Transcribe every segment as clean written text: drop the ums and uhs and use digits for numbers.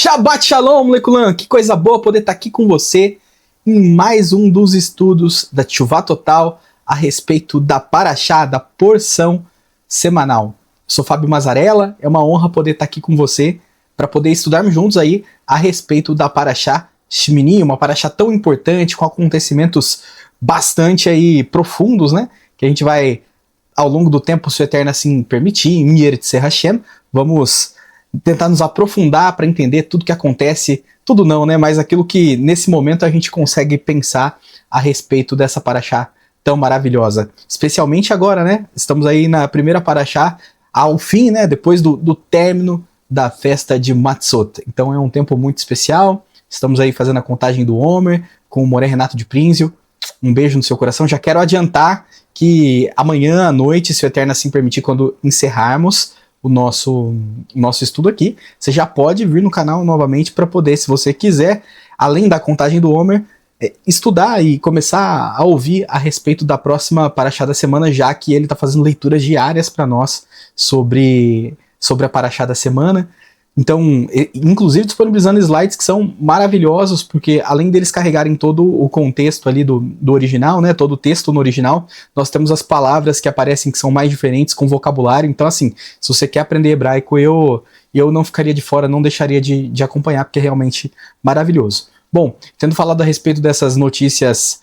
Shabbat Shalom, Leculan! Que coisa boa poder estar aqui com você em mais um dos estudos da Teshuvá Total a respeito da Parashá, da porção semanal. Sou Fábio Mazzarella, é uma honra poder estar aqui com você para poder estudarmos juntos aí a respeito da Parashá Shmini, uma Parashá tão importante, com acontecimentos bastante aí profundos, né? Que a gente vai, ao longo do tempo, se o Eterno assim permitir, em Yeretze Hashem, vamos tentar nos aprofundar para entender tudo que acontece, tudo não, né? Mas aquilo que nesse momento a gente consegue pensar a respeito dessa Parashá tão maravilhosa. Especialmente agora, né? Estamos aí na primeira Parashá, ao fim, né? Depois do término da festa de Matzot. Então é um tempo muito especial. Estamos aí fazendo a contagem do Homer com o Moré Renato de Prinzio. Um beijo no seu coração. Já quero adiantar que amanhã à noite, se o Eterno assim permitir, quando encerrarmos o nosso estudo aqui, você já pode vir no canal novamente para poder, se você quiser, além da contagem do Homer, estudar e começar a ouvir a respeito da próxima Parashá da semana, já que ele está fazendo leituras diárias para nós sobre a Parashá da semana. Então, inclusive disponibilizando slides que são maravilhosos, porque além deles carregarem todo o contexto ali do original, né, todo o texto no original, nós temos as palavras que aparecem que são mais diferentes, com vocabulário. Então, assim, se você quer aprender hebraico, eu não ficaria de fora, não deixaria de acompanhar, porque é realmente maravilhoso. Bom, tendo falado a respeito dessas notícias,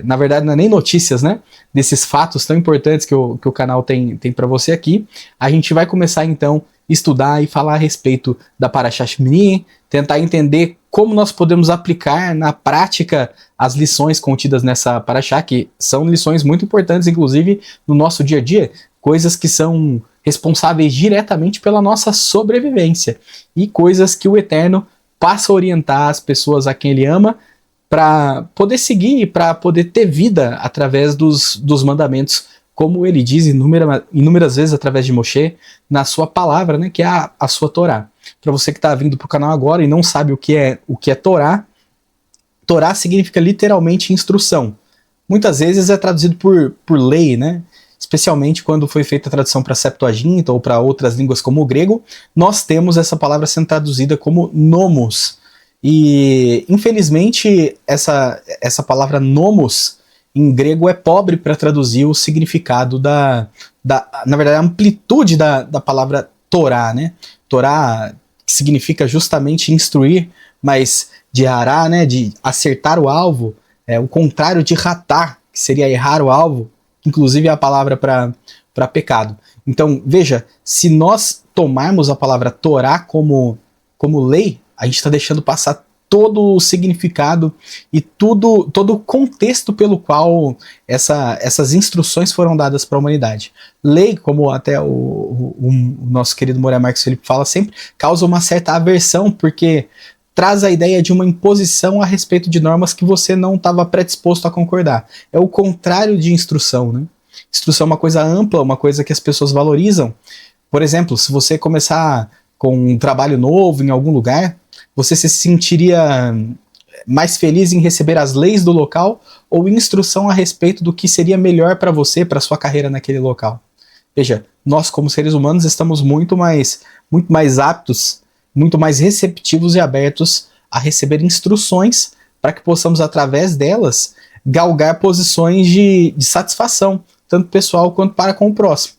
na verdade não é nem notícias, né, desses fatos tão importantes que o canal tem para você aqui, a gente vai começar então estudar e falar a respeito da Parashá Shmini, tentar entender como nós podemos aplicar na prática as lições contidas nessa Parashá, que são lições muito importantes, inclusive no nosso dia a dia, coisas que são responsáveis diretamente pela nossa sobrevivência, e coisas que o Eterno passa a orientar as pessoas a quem Ele ama, para poder seguir, para poder ter vida através dos mandamentos, como ele diz inúmeras vezes através de Moshe, na sua palavra, né, que é a sua Torá. Para você que está vindo para o canal agora e não sabe o que é Torá, Torá significa literalmente instrução. Muitas vezes é traduzido por lei, né? Especialmente quando foi feita a tradução para a Septuaginta ou para outras línguas como o grego, nós temos essa palavra sendo traduzida como nomos. E, infelizmente, essa palavra nomos em grego é pobre para traduzir o significado na verdade, a amplitude da palavra Torá, né? Torá, que significa justamente instruir, mas de hará, né? De acertar o alvo, o contrário de ratar, que seria errar o alvo, inclusive é a palavra para pecado. Então, veja, se nós tomarmos a palavra Torá como lei, a gente está deixando passar todo o significado e todo o contexto pelo qual essas instruções foram dadas para a humanidade. Lei, como até o nosso querido Moré Marcos Felipe fala sempre, causa uma certa aversão, porque traz a ideia de uma imposição a respeito de normas que você não estava predisposto a concordar. É o contrário de instrução, né? Instrução é uma coisa ampla, uma coisa que as pessoas valorizam. Por exemplo, se você começar com um trabalho novo em algum lugar, você se sentiria mais feliz em receber as leis do local ou instrução a respeito do que seria melhor para você, para sua carreira naquele local? Veja, nós como seres humanos estamos muito mais aptos, muito mais receptivos e abertos a receber instruções para que possamos, através delas, galgar posições de satisfação, tanto pessoal quanto para com o próximo.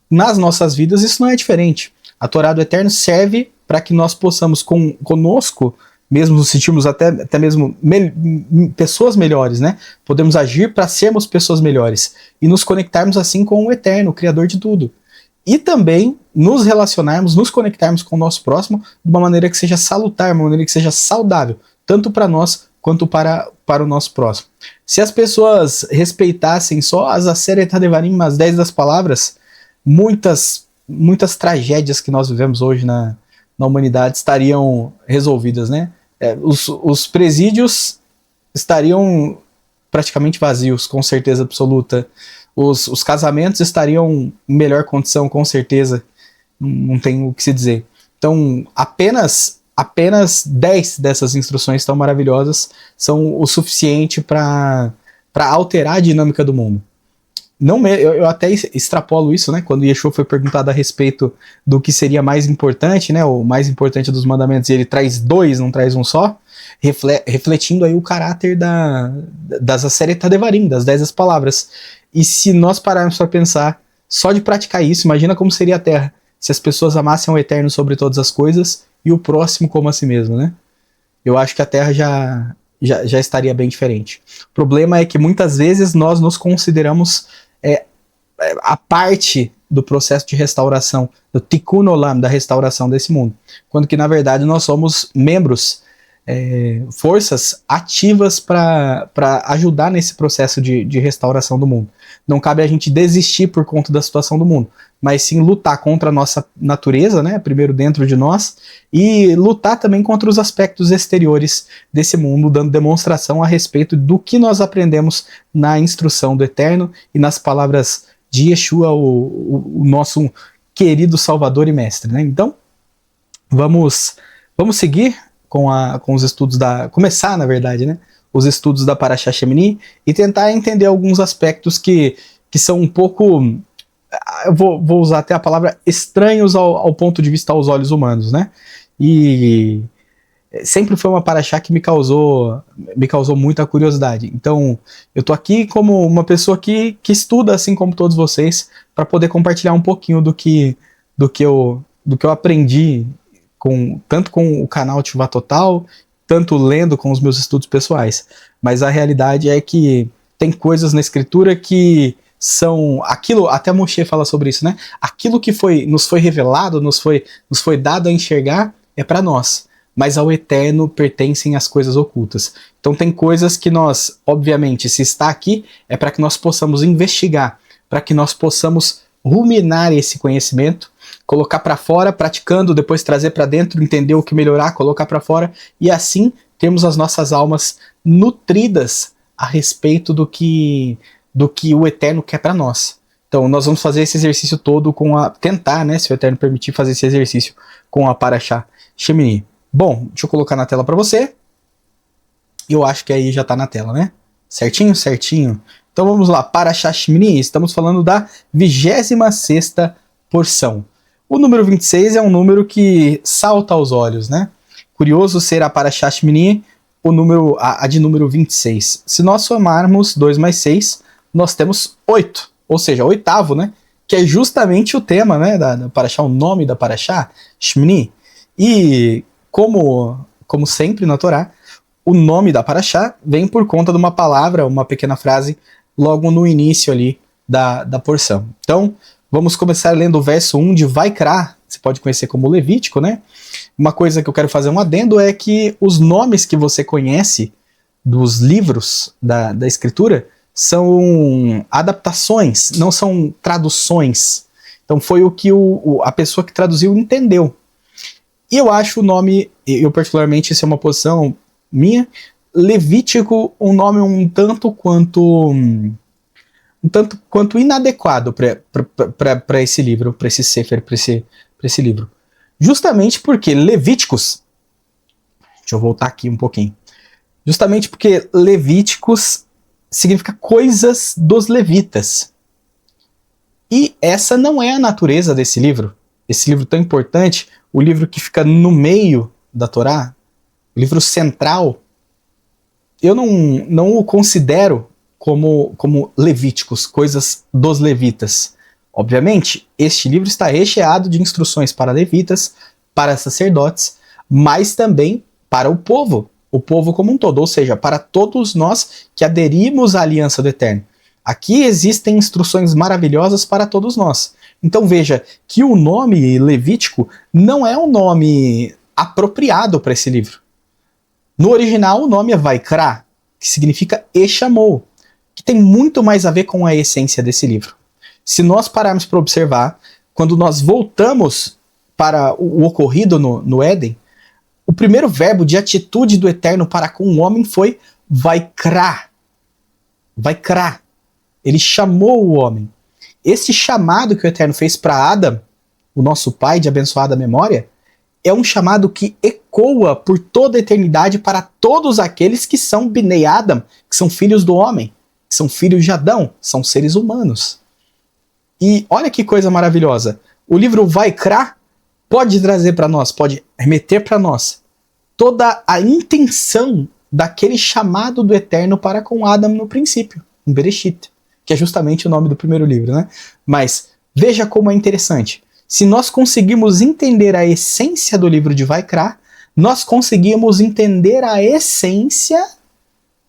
Nas nossas vidas isso não é diferente. A Torá do Eterno serve para que nós possamos conosco, mesmo nos sentirmos até mesmo pessoas melhores, né? Podemos agir para sermos pessoas melhores e nos conectarmos assim com o Eterno, o Criador de tudo. E também nos relacionarmos, nos conectarmos com o nosso próximo de uma maneira que seja salutar, uma maneira que seja saudável, tanto para nós quanto para o nosso próximo. Se as pessoas respeitassem só as Aseret HaDevarim, as 10 das palavras, muitas tragédias que nós vivemos hoje na humanidade estariam resolvidas, né? Os presídios estariam praticamente vazios, com certeza absoluta. Os casamentos estariam em melhor condição, com certeza. Não tem o que se dizer. Então, apenas 10 dessas instruções tão maravilhosas são o suficiente para alterar a dinâmica do mundo. Eu até extrapolo isso, né? Quando Yeshua foi perguntado a respeito do que seria mais importante, né? O mais importante dos mandamentos, e ele traz dois, não traz um só, refletindo aí o caráter das Aseret Devarim, das 10 palavras. E se nós pararmos para pensar, só de praticar isso, imagina como seria a Terra, se as pessoas amassem o Eterno sobre todas as coisas e o próximo como a si mesmo, né? Eu acho que a Terra já estaria bem diferente. O problema é que muitas vezes nós nos consideramos a parte do processo de restauração, do Tikkun Olam, da restauração desse mundo, quando que na verdade nós somos membros, forças ativas para ajudar nesse processo de restauração do mundo. Não cabe a gente desistir por conta da situação do mundo, mas sim lutar contra a nossa natureza, né, primeiro dentro de nós, e lutar também contra os aspectos exteriores desse mundo, dando demonstração a respeito do que nós aprendemos na instrução do Eterno e nas palavras de Yeshua, o nosso querido Salvador e Mestre, né? Então, vamos seguir com os estudos começar, na verdade, né, os estudos da Parashá Shemini e tentar entender alguns aspectos que são um pouco, eu vou usar até a palavra, estranhos ao ponto de vista aos olhos humanos, né? E sempre foi uma Parashá que me causou muita curiosidade. Então, eu tô aqui como uma pessoa que estuda, assim como todos vocês, para poder compartilhar um pouquinho do que eu aprendi, tanto com o canal Teshuvah Total, tanto lendo com os meus estudos pessoais. Mas a realidade é que tem coisas na escritura que são aquilo, até Moshe fala sobre isso, né? Aquilo que nos foi revelado, nos foi dado a enxergar, é para nós, mas ao Eterno pertencem as coisas ocultas. Então tem coisas que nós, obviamente, se está aqui, é para que nós possamos investigar, para que nós possamos ruminar esse conhecimento, colocar para fora, praticando, depois trazer para dentro, entender o que melhorar, colocar para fora, e assim termos as nossas almas nutridas a respeito do que o Eterno quer para nós. Então nós vamos fazer esse exercício todo tentar, né, se o Eterno permitir, fazer esse exercício com a Parashá Shemini. Bom, deixa eu colocar na tela para você. Eu acho que aí já está na tela, né? Certinho? Certinho. Então vamos lá, Parashá Shemini, estamos falando da 26ª porção. O número 26 é um número que salta aos olhos, né? Curioso ser a Parashá Shemini a de número 26. Se nós somarmos 2 mais 6, nós temos 8, ou seja, oitavo, né? Que é justamente o tema, né, da Parashá, o nome da Parashá, Shemini. E como sempre na Torá, o nome da Parashá vem por conta de uma palavra, uma pequena frase, logo no início ali da porção. Então, vamos começar lendo o verso 1 de Vaikra, você pode conhecer como Levítico, né? Uma coisa que eu quero fazer um adendo é que os nomes que você conhece dos livros da Escritura são adaptações, não são traduções. Então foi o que a pessoa que traduziu entendeu. E eu acho o nome, eu particularmente, isso é uma posição minha, Levítico, um nome um tanto quanto inadequado para esse livro, para esse Sefer, para esse livro. Justamente porque Levíticos, deixa eu voltar aqui um pouquinho, justamente porque Levíticos significa coisas dos levitas. E essa não é a natureza desse livro. Esse livro tão importante, o livro que fica no meio da Torá, o livro central, eu não o considero como Levíticos, coisas dos levitas. Obviamente, este livro está recheado de instruções para levitas, para sacerdotes, mas também para o povo como um todo, ou seja, para todos nós que aderimos à aliança do Eterno. Aqui existem instruções maravilhosas para todos nós. Então veja que o nome Levítico não é um nome apropriado para esse livro. No original o nome é Vaikra, que significa e chamou, que tem muito mais a ver com a essência desse livro. Se nós pararmos para observar, quando nós voltamos para o ocorrido no Éden, o primeiro verbo de atitude do Eterno para com o homem foi Vaikra. Vaikra. Ele chamou o homem. Esse chamado que o Eterno fez para Adão, o nosso pai de abençoada memória, é um chamado que ecoa por toda a eternidade para todos aqueles que são Bnei Adam, que são filhos do homem. que são filhos de Adão, são seres humanos. E olha que coisa maravilhosa. O livro Vaikra pode trazer para nós, pode remeter para nós toda a intenção daquele chamado do Eterno para com Adam no princípio, em Bereshit, que é justamente o nome do primeiro livro, né? Mas veja como é interessante. Se nós conseguimos entender a essência do livro de Vaikra, nós conseguimos entender a essência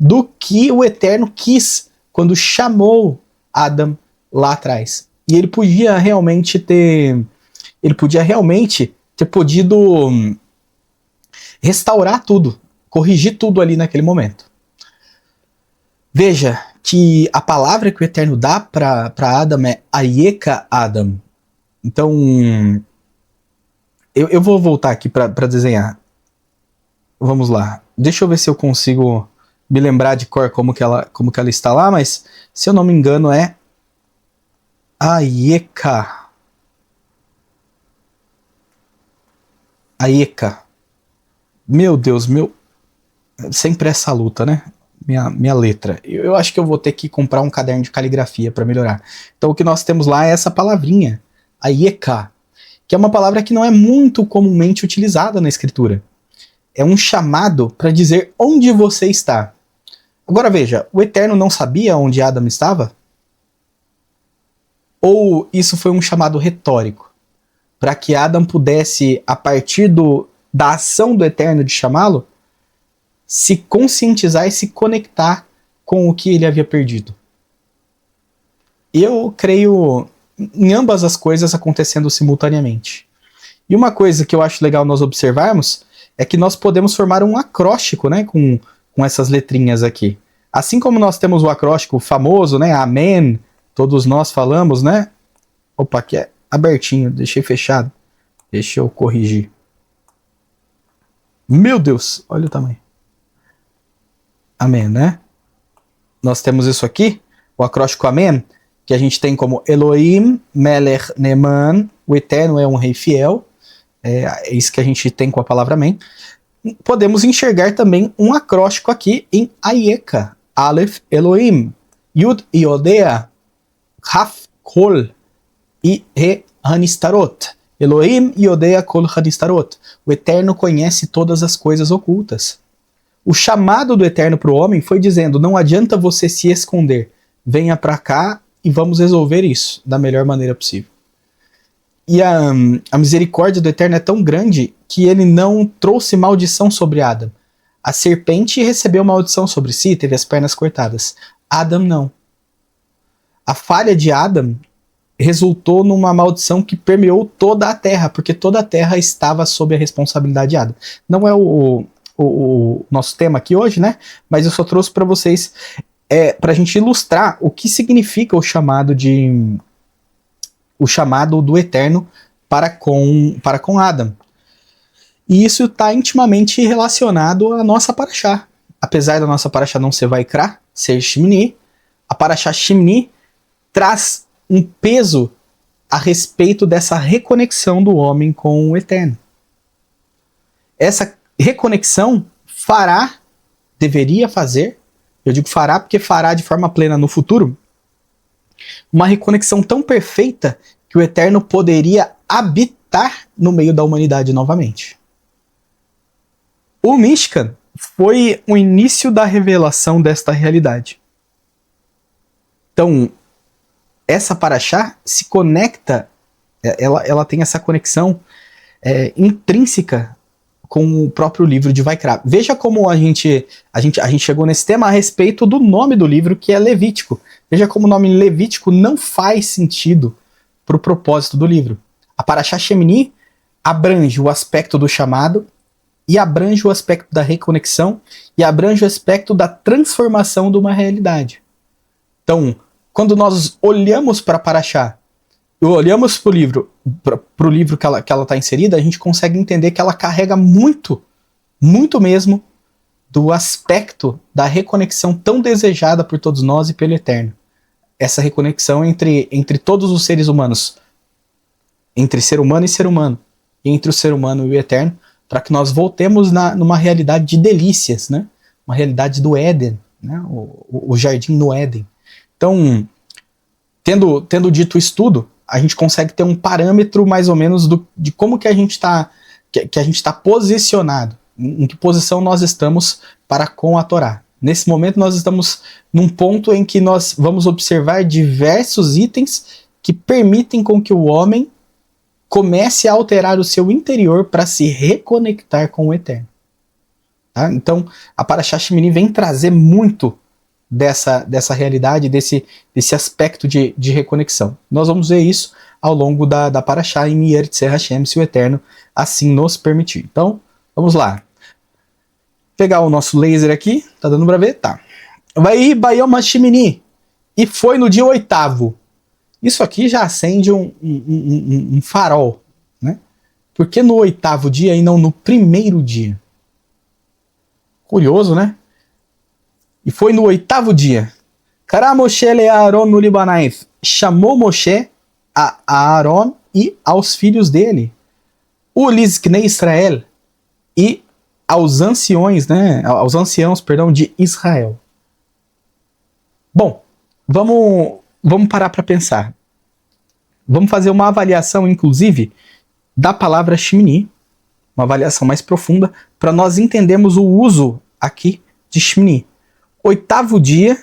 do que o Eterno quis quando chamou Adam lá atrás. E ele podia realmente ter podido restaurar tudo, corrigir tudo ali naquele momento. Veja que a palavra que o Eterno dá para Adam é Ayeka Adam. Então, eu vou voltar aqui para desenhar. Vamos lá. Deixa eu ver se eu consigo me lembrar de cor como que ela está lá, mas se eu não me engano é Ayeka. Ayeka. Meu Deus, sempre essa luta, né? Minha letra. Eu acho que eu vou ter que comprar um caderno de caligrafia para melhorar. Então o que nós temos lá é essa palavrinha, Ayeka, que é uma palavra que não é muito comumente utilizada na escritura. É um chamado para dizer onde você está. Agora veja, o Eterno não sabia onde Adam estava? Ou isso foi um chamado retórico? Para que Adam pudesse, a partir da ação do Eterno de chamá-lo, se conscientizar e se conectar com o que ele havia perdido. Eu creio em ambas as coisas acontecendo simultaneamente. E uma coisa que eu acho legal nós observarmos é que nós podemos formar um acróstico, né, com essas letrinhas aqui. Assim como nós temos o acróstico famoso, né, Amém, todos nós falamos, né? Opa, aqui é abertinho, deixei fechado. Deixa eu corrigir. Meu Deus, olha o tamanho. Amém, né? Nós temos isso aqui, o acróstico Amém, que a gente tem como Elohim, Melech, Neman, o Eterno é um rei fiel, é isso que a gente tem com a palavra Amém. Podemos enxergar também um acróstico aqui em Ayeka, Aleph, Elohim, Yud, Iodea, Raf, Kol, e Re, Hanistarot. Elohim, Iodea, Kol, Hanistarot. O Eterno conhece todas as coisas ocultas. O chamado do Eterno para o homem foi dizendo, não adianta você se esconder, venha para cá e vamos resolver isso da melhor maneira possível. E a misericórdia do Eterno é tão grande que ele não trouxe maldição sobre Adam. A serpente recebeu maldição sobre si, teve as pernas cortadas. Adam não. A falha de Adam resultou numa maldição que permeou toda a terra, porque toda a terra estava sob a responsabilidade de Adam. Não é o nosso tema aqui hoje, né? Mas eu só trouxe para vocês, para a gente ilustrar o que significa o chamado do Eterno para com Adam. E isso está intimamente relacionado à nossa Parashá. Apesar da nossa Parashá não ser Vaikra, ser Shimni, a Parashá Shimni traz um peso a respeito dessa reconexão do homem com o Eterno. Essa reconexão deveria fazer, eu digo fará porque fará de forma plena no futuro, uma reconexão tão perfeita que o Eterno poderia habitar no meio da humanidade novamente. O Mishkan foi o início da revelação desta realidade. Então, essa Parashá se conecta, ela tem essa conexão intrínseca com o próprio livro de Vaikra. Veja como a gente chegou nesse tema a respeito do nome do livro, que é Levítico. Veja como o nome Levítico não faz sentido para o propósito do livro. A Parashá Shemini abrange o aspecto do chamado, e abrange o aspecto da reconexão, e abrange o aspecto da transformação de uma realidade. Então, quando nós olhamos para a Parashá, olhamos para o livro que ela está inserida, a gente consegue entender que ela carrega muito, muito mesmo, do aspecto da reconexão tão desejada por todos nós e pelo Eterno. Essa reconexão entre todos os seres humanos, entre ser humano e ser humano, e entre o ser humano e o Eterno, para que nós voltemos numa realidade de delícias, né? Uma realidade do Éden, né? O jardim no Éden, Então, tendo dito isso tudo, a gente consegue ter um parâmetro mais ou menos de como que a gente está posicionado, em que posição nós estamos para com a Torá. Nesse momento nós estamos num ponto em que nós vamos observar diversos itens que permitem com que o homem comece a alterar o seu interior para se reconectar com o Eterno. Tá? Então, a Parashá Shemini vem trazer muito dessa realidade, desse aspecto de reconexão. Nós vamos ver isso ao longo da Parashá em Yirtzeh Hashem, se o Eterno assim nos permitir. Então, vamos lá. Pegar o nosso laser aqui, tá dando pra ver? Tá. Vai Bayom Shemini, e foi no dia 8º. Isso aqui já acende um farol, né? Por que no 8º dia e não no primeiro dia? Curioso, né? E foi no 8º dia. Kará Moshe le Aaron no Libanaif. Chamou Moshe a Aaron e aos filhos dele. O Lizknei Israel e aos anciões, né? Aos anciãos, perdão, de Israel. Bom, vamos parar para pensar. Vamos fazer uma avaliação, inclusive, da palavra Shemini, uma avaliação mais profunda, para nós entendermos o uso aqui de Shemini. 8º dia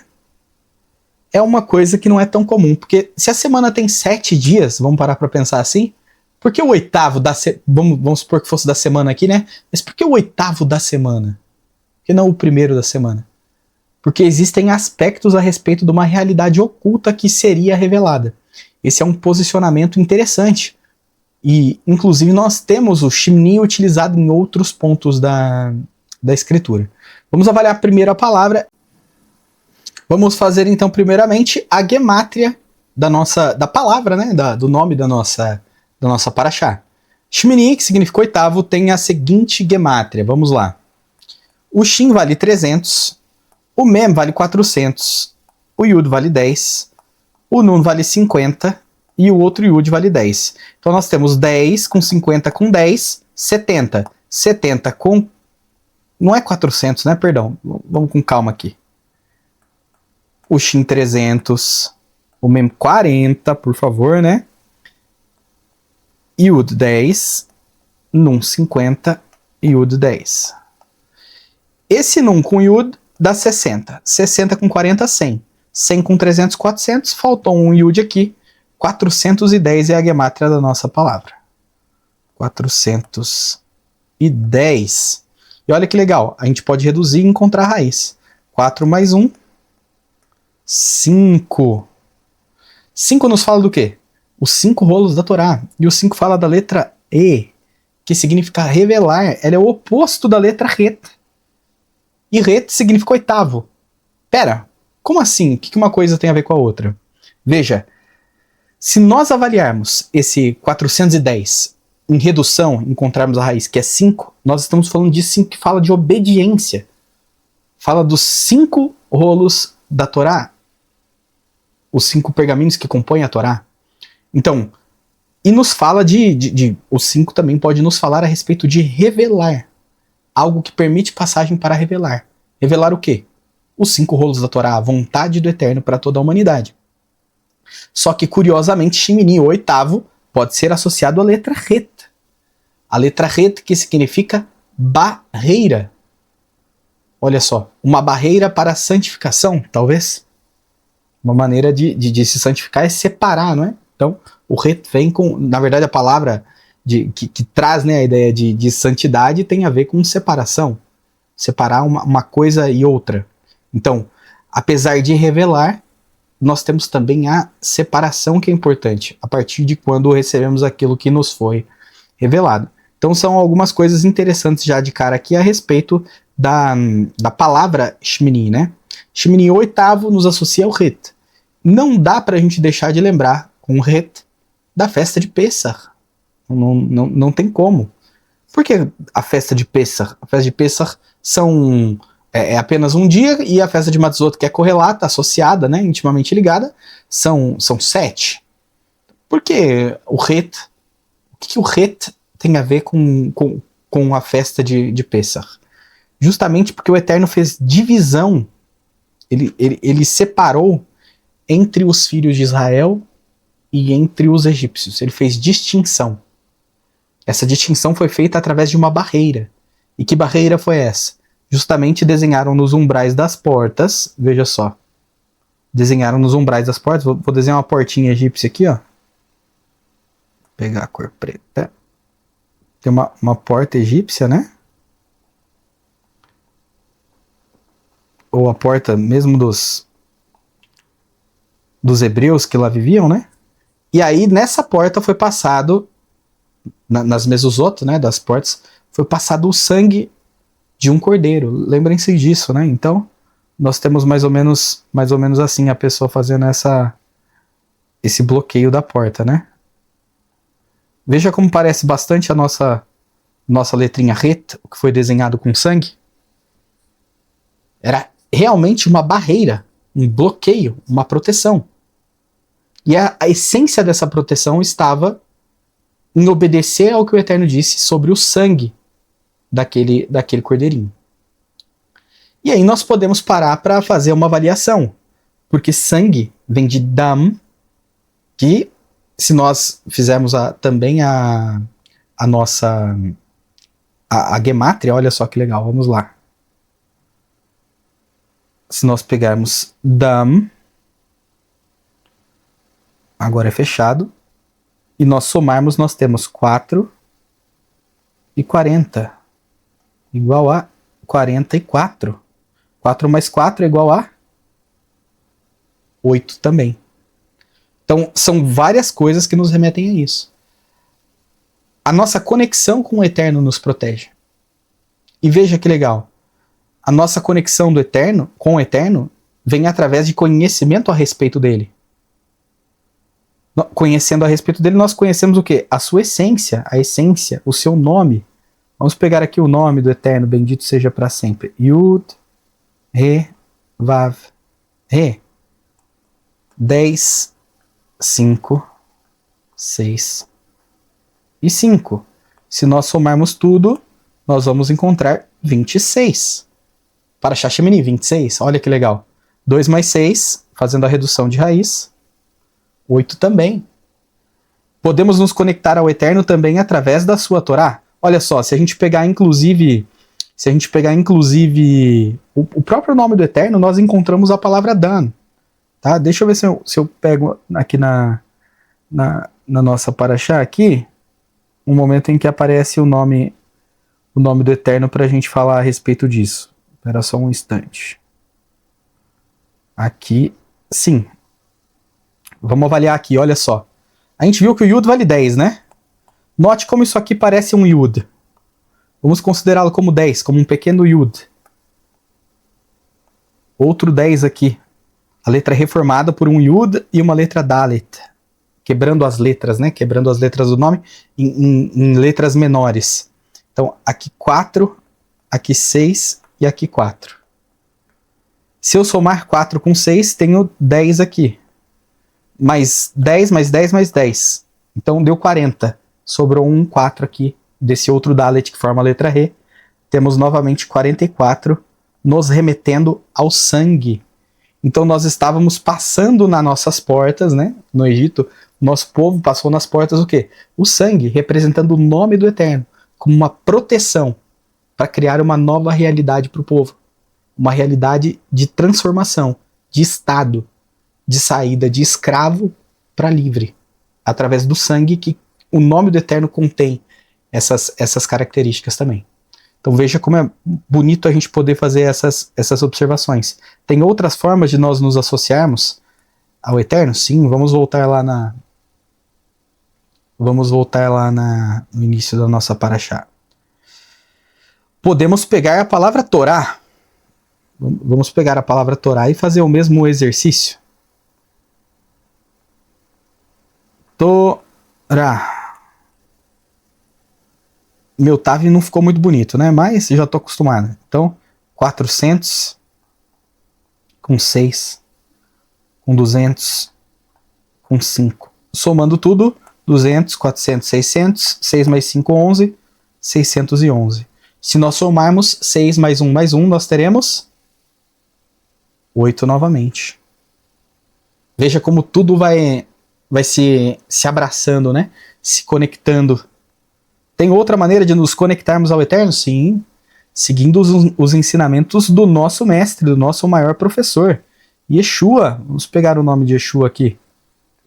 é uma coisa que não é tão comum, porque se a semana tem 7 dias, vamos parar para pensar assim, por que o 8º vamos supor que fosse da semana aqui, né? Mas por que o 8º da semana? Por que não o primeiro da semana? Porque existem aspectos a respeito de uma realidade oculta que seria revelada. Esse é um posicionamento interessante. E, inclusive, nós temos o Shemini utilizado em outros pontos da escritura. Vamos avaliar primeiro a palavra. Vamos fazer, então, primeiramente, a gemátria da palavra, né? Do nome da nossa Parashá. Shemini, que significa 8º, tem a seguinte gemátria. Vamos lá. O Shin vale 300, o Mem vale 400, o Yud vale 10, o Nun vale 50 e o outro Yud vale 10. Então nós temos 10 com 50 com 10, 70. 70 com... Não é 400, né? Perdão. Vamos com calma aqui. O Shin 300, o Mem 40, por favor, né? Yud 10, Nun 50 e Yud 10. Esse Nun com Yud dá 60. 60 com 40, 100. 100 com 300, 400. Faltou um Yud aqui. 410 é a gemátria da nossa palavra. 410. E olha que legal. A gente pode reduzir e encontrar a raiz. 4 mais 1. 5. 5 nos fala do quê? Os 5 rolos da Torá. E o 5 fala da letra E, que significa revelar. Ela é o oposto da letra Het. E Het significa 8º. Pera, como assim? O que uma coisa tem a ver com a outra? Veja, se nós avaliarmos esse 410 em redução, encontrarmos a raiz que é 5, nós estamos falando de 5 que fala de obediência. Fala dos 5 rolos da Torá. Os 5 pergaminhos que compõem a Torá. Então, e nos fala os 5 também pode nos falar a respeito de revelar. Algo que permite passagem para revelar. Revelar o quê? Os 5 rolos da Torá, a vontade do Eterno para toda a humanidade. Só que, curiosamente, Shemini, o 8º, pode ser associado à letra Het. A letra Het que significa barreira. Olha só, uma barreira para a santificação, talvez. Uma maneira de se santificar é separar, não é? Então, o Het vem com, na verdade, a palavra que traz, né, a ideia de santidade tem a ver com separação. Separar uma coisa e outra. Então, apesar de revelar, nós temos também a separação que é importante, a partir de quando recebemos aquilo que nos foi revelado. Então são algumas coisas interessantes já de cara aqui a respeito da palavra Shemini, né? Shemini, o 8º, nos associa ao Het. Não dá pra gente deixar de lembrar com o Het da festa de Pessah. Não tem como. Por que a festa de Pessah? A festa de Pessah é apenas um dia, e a festa de Matzot, que é correlata, associada, né, intimamente ligada, são 7. Por que o Het? O que o Het tem a ver com a festa de Pessah? Justamente porque o Eterno fez divisão, ele separou entre os filhos de Israel e entre os egípcios. Ele fez distinção. Essa distinção foi feita através de uma barreira. E que barreira foi essa? Justamente desenharam nos umbrais das portas, veja só. Desenharam nos umbrais das portas, vou desenhar uma portinha egípcia aqui, ó. Vou pegar a cor preta. Tem uma porta egípcia, né? Ou a porta mesmo dos hebreus que lá viviam, né? E aí nessa porta foi passado, nas mesozotos, né, das portas, foi passado o sangue de um cordeiro. Lembrem-se disso, né? Então, nós temos mais ou menos assim a pessoa fazendo esse bloqueio da porta, né? Veja como parece bastante a nossa letrinha RET, o que foi desenhado com sangue. Era realmente uma barreira, um bloqueio, uma proteção. E a essência dessa proteção estava em obedecer ao que o Eterno disse sobre o sangue daquele cordeirinho. E aí nós podemos parar para fazer uma avaliação, porque sangue vem de dam, que se nós fizermos também a nossa a gemátria, olha só que legal, vamos lá. Se nós pegarmos dam, agora é fechado, e nós somarmos, nós temos 4 e 40, igual a 44. 4 mais 4 é igual a 8 também. Então, são várias coisas que nos remetem a isso. A nossa conexão com o Eterno nos protege. E veja que legal. A nossa conexão do Eterno com o Eterno vem através de conhecimento a respeito dele. Conhecendo a respeito dele, nós conhecemos o quê? A sua essência, o seu nome. Vamos pegar aqui o nome do Eterno, bendito seja para sempre. Yud, Re, Vav, Re. 10, 5, 6 e 5. Se nós somarmos tudo, nós vamos encontrar 26. Para Shashemini, 26, olha que legal. 2 mais 6, fazendo a redução de raiz. 8 também. Podemos nos conectar ao Eterno também através da sua Torá. Olha só, se a gente pegar inclusive o próprio nome do Eterno, nós encontramos a palavra Dan. Tá? Deixa eu ver se eu pego aqui na nossa paraxá aqui, um momento em que aparece o nome do Eterno para a gente falar a respeito disso. Espera só um instante. Aqui, sim. Vamos avaliar aqui, olha só. A gente viu que o Yud vale 10, né? Note como isso aqui parece um Yud. Vamos considerá-lo como 10, como um pequeno Yud. Outro 10 aqui. A letra é reformada por um Yud e uma letra Dalet. Quebrando as letras, né? Quebrando as letras do nome em letras menores. Então, aqui 4, aqui 6 e aqui 4. Se eu somar 4 com 6, tenho 10 aqui. Mais 10, mais 10, mais 10. Então, deu 40. Sobrou um 4 aqui, desse outro Dalet que forma a letra Re. Temos novamente 44, nos remetendo ao sangue. Então, nós estávamos passando nas nossas portas, né? No Egito, nosso povo passou nas portas o quê? O sangue, representando o nome do Eterno, como uma proteção para criar uma nova realidade para o povo. Uma realidade de transformação, de estado, de saída de escravo para livre, através do sangue que o nome do Eterno contém essas características também. Então veja como é bonito a gente poder fazer essas observações. Tem outras formas de nós nos associarmos ao Eterno? Sim, vamos voltar lá no início da nossa paraxá. Podemos pegar a palavra Torá. Vamos pegar a palavra Torá e fazer o mesmo exercício. Torá. Meu Tav não ficou muito bonito, né? Mas já estou acostumado. Então, 400 com 6, com 200, com 5. Somando tudo, 200, 400, 600, 6 mais 5, 11, 611. Se nós somarmos 6 mais 1 mais 1, nós teremos 8 novamente. Veja como tudo vai se abraçando, né? Se conectando. Tem outra maneira de nos conectarmos ao Eterno? Sim, seguindo os ensinamentos do nosso mestre, do nosso maior professor, Yeshua. Vamos pegar o nome de Yeshua aqui.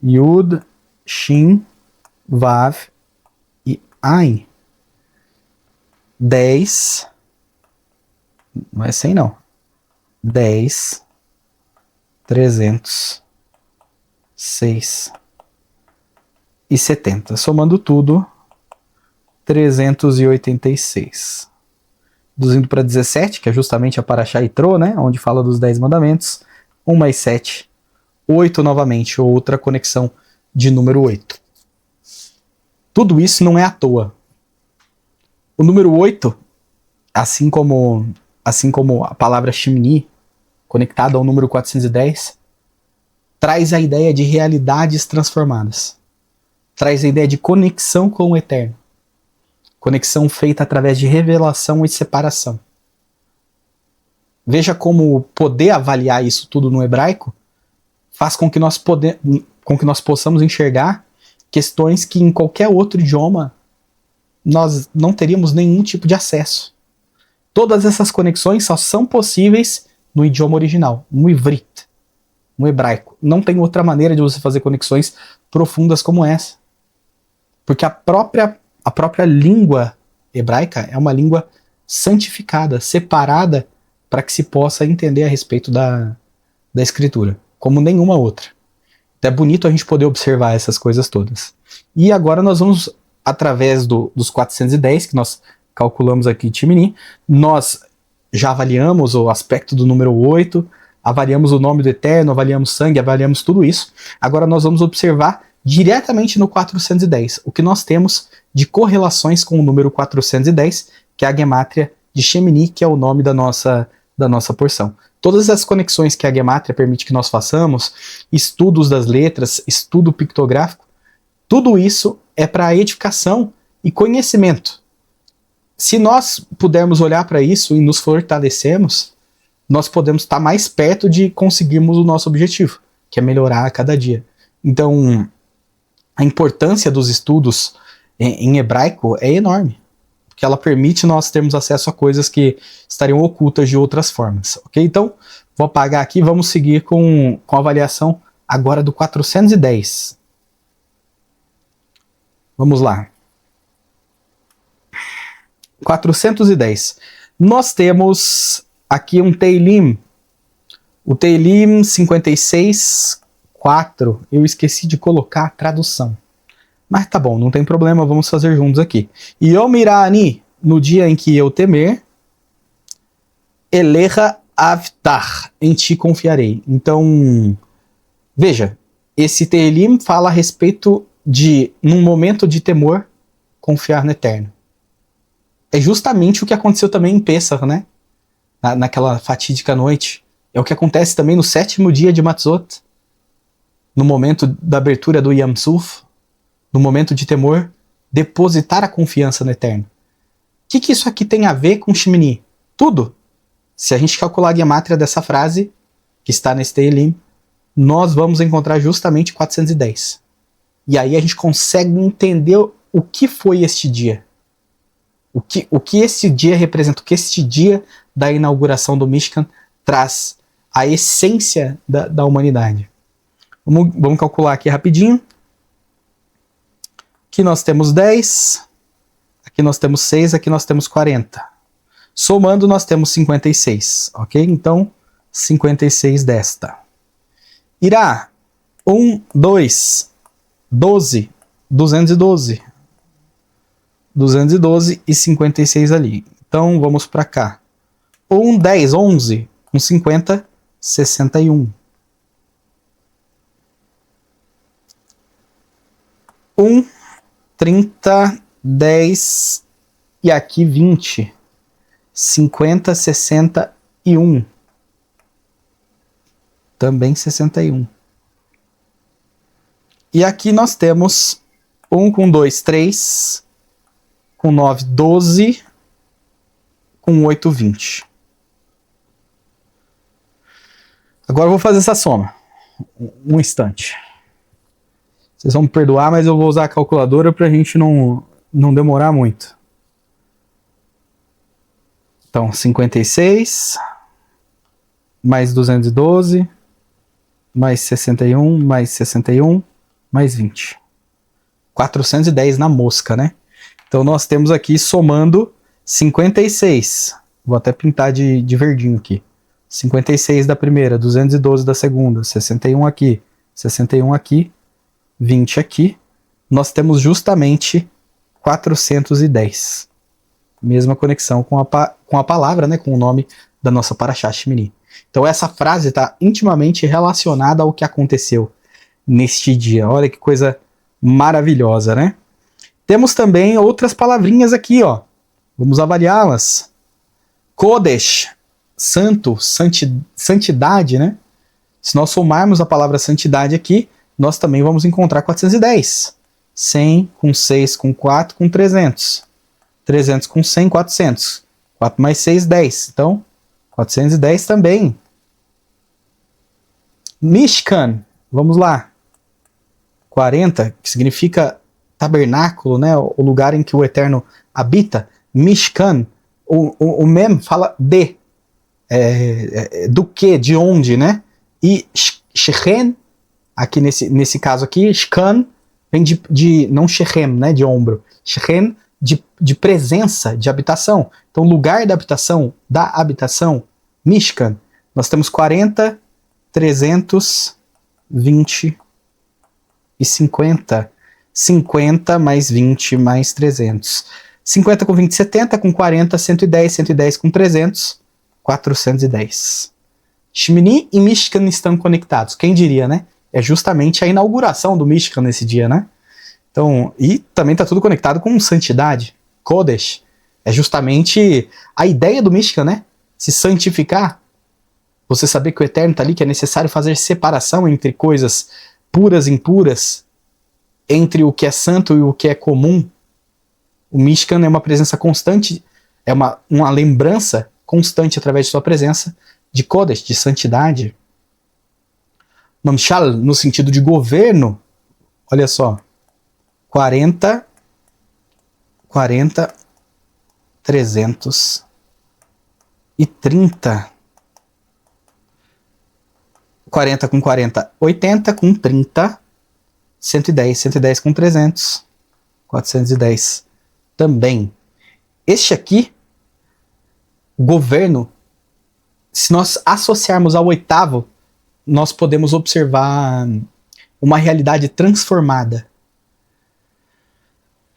Yud, Shin, Vav e Ain. 10. Não é 100 não. 10, 300, 6 e 70. Somando tudo, 386. Reduzindo para 17, que é justamente a Parashá Yitro, né? Onde fala dos 10 mandamentos. 1 mais 7. 8 novamente. Outra conexão de número 8. Tudo isso não é à toa. O número 8, assim como a palavra Shemini, conectada ao número 410, traz a ideia de realidades transformadas. Traz a ideia de conexão com o Eterno. Conexão feita através de revelação e separação. Veja como poder avaliar isso tudo no hebraico faz com que nós possamos enxergar questões que em qualquer outro idioma nós não teríamos nenhum tipo de acesso. Todas essas conexões só são possíveis no idioma original, no Ivrit, no hebraico. Não tem outra maneira de você fazer conexões profundas como essa. Porque a própria língua hebraica é uma língua santificada, separada, para que se possa entender a respeito da escritura, como nenhuma outra. Então é bonito a gente poder observar essas coisas todas. E agora nós vamos, através dos 410, que nós calculamos aqui em Shemini, nós já avaliamos o aspecto do número 8, avaliamos o nome do Eterno, avaliamos sangue, avaliamos tudo isso. Agora nós vamos observar diretamente no 410, o que nós temos de correlações com o número 410, que é a gemátria de Shemini, que é o nome da nossa porção. Todas as conexões que a gemátria permite que nós façamos, estudos das letras, estudo pictográfico, tudo isso é para edificação e conhecimento. Se nós pudermos olhar para isso e nos fortalecermos, nós podemos estar mais perto de conseguirmos o nosso objetivo, que é melhorar a cada dia. Então, a importância dos estudos em hebraico é enorme, porque ela permite nós termos acesso a coisas que estariam ocultas de outras formas. Ok? Então, vou apagar aqui e vamos seguir com a avaliação agora do 410. Vamos lá. 410. Nós temos aqui um Teilim. O Teilim 56:4. Eu esqueci de colocar a tradução. Mas tá bom, não tem problema, vamos fazer juntos aqui. Yom Irani, no dia em que eu temer, Elecha Avtar, em ti confiarei. Então, veja, esse Teilim fala a respeito de, num momento de temor, confiar no Eterno. É justamente o que aconteceu também em Pêssar, né? Naquela fatídica noite. É o que acontece também no 7º dia de Matzot. No momento da abertura do Yam Suf, no momento de temor, depositar a confiança no Eterno. O que isso aqui tem a ver com Shemini? Tudo. Se a gente calcular a gemátria dessa frase, que está nesse Teilim, nós vamos encontrar justamente 410. E aí a gente consegue entender o que foi este dia. O que esse dia representa, o que este dia da inauguração do Mishkan traz, a essência da humanidade. Vamos calcular aqui rapidinho. Aqui nós temos 10, aqui nós temos 6, aqui nós temos 40. Somando nós temos 56, ok? Então, 56 desta. Irá, 1, 2, 12, 212. 212 e 56 ali. Então, vamos para cá. 1, 10, 11, 1, 50, 61. 1, 30, 10 e aqui 20. 50, 61. Também 61. E aqui nós temos 1 com 2, 3. Com 9, 12. Com 8, 20. Agora eu vou fazer essa soma. Um instante. Vocês vão me perdoar, mas eu vou usar a calculadora para a gente não demorar muito. Então, 56, mais 212, mais 61, mais 61, mais 20. 410 na mosca, né? Então, nós temos aqui, somando, 56. Vou até pintar de verdinho aqui. 56 da primeira, 212 da segunda, 61 aqui, 61 aqui, 20 aqui. Nós temos justamente 410. Mesma conexão com a palavra, né, com o nome da nossa Parashá Shemini. Então essa frase está intimamente relacionada ao que aconteceu neste dia. Olha que coisa maravilhosa, né? Temos também outras palavrinhas aqui, ó. Vamos avaliá-las. Kodesh, santo, santidade, né? Se nós somarmos a palavra santidade aqui, nós também vamos encontrar 410. 100 com 6 com 4 com 300. 300 com 100, 400. 4 mais 6, 10. Então, 410 também. Mishkan, vamos lá. 40, que significa tabernáculo, né? O lugar em que o Eterno habita. Mishkan, o Mem fala de. Do que, de onde, né? E Shechem, aqui nesse caso aqui, Shkan, vem de não Shechem, né? De ombro. Shechem, de presença, de habitação. Então, lugar da habitação, Mishkan, nós temos 40, 300, 20 e 50. 50 mais 20 mais 300. 50 com 20, 70, com 40, 110, 110 com 300, 410. Shmini e Mishkan estão conectados. Quem diria, né? É justamente a inauguração do Mishkan nesse dia, né? Então, e também está tudo conectado com santidade. Kodesh é justamente a ideia do Mishkan, né? Se santificar. Você saber que o Eterno está ali, que é necessário fazer separação entre coisas puras e impuras, entre o que é santo e o que é comum. O Mishkan é uma presença constante, é uma lembrança constante através de sua presença de Kodesh, de santidade. Mamshal, no sentido de governo, olha só, 40, 300 e 30. 40 com 40, 80 com 30, 110, 110 com 300, 410 também. Este aqui, governo, se nós associarmos ao oitavo, nós podemos observar uma realidade transformada.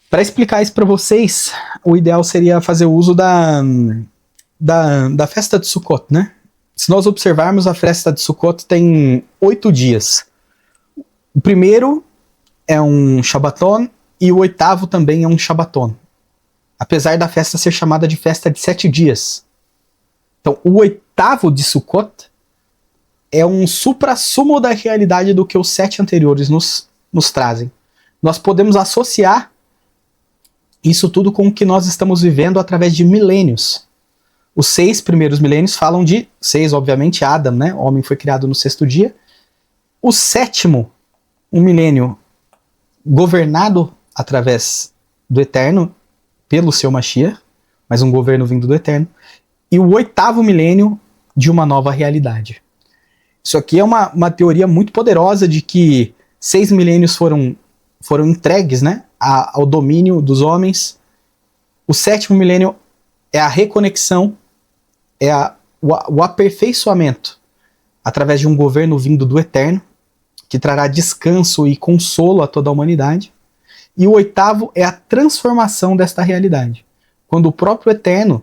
Para explicar isso para vocês, o ideal seria fazer uso da festa de Sukkot, né? Se nós observarmos, a festa de Sukkot tem 8 dias. O primeiro é um Shabbaton e o oitavo também é um Shabbaton. Apesar da festa ser chamada de festa de 7 dias. Então, o oitavo de Sukkot é um suprassumo da realidade do que os 7 anteriores nos trazem. Nós podemos associar isso tudo com o que nós estamos vivendo através de milênios. Os 6 primeiros milênios falam de 6, obviamente, Adam, né? O homem foi criado no 6º dia. O 7º, um milênio governado através do Eterno, pelo seu Mashiach, mas um governo vindo do Eterno. E o 8º milênio de uma nova realidade. Isso aqui é uma teoria muito poderosa de que 6 milênios foram entregues, né, ao domínio dos homens. O 7º milênio é a reconexão, é o aperfeiçoamento através de um governo vindo do Eterno, que trará descanso e consolo a toda a humanidade. E o 8º é a transformação desta realidade, quando o próprio Eterno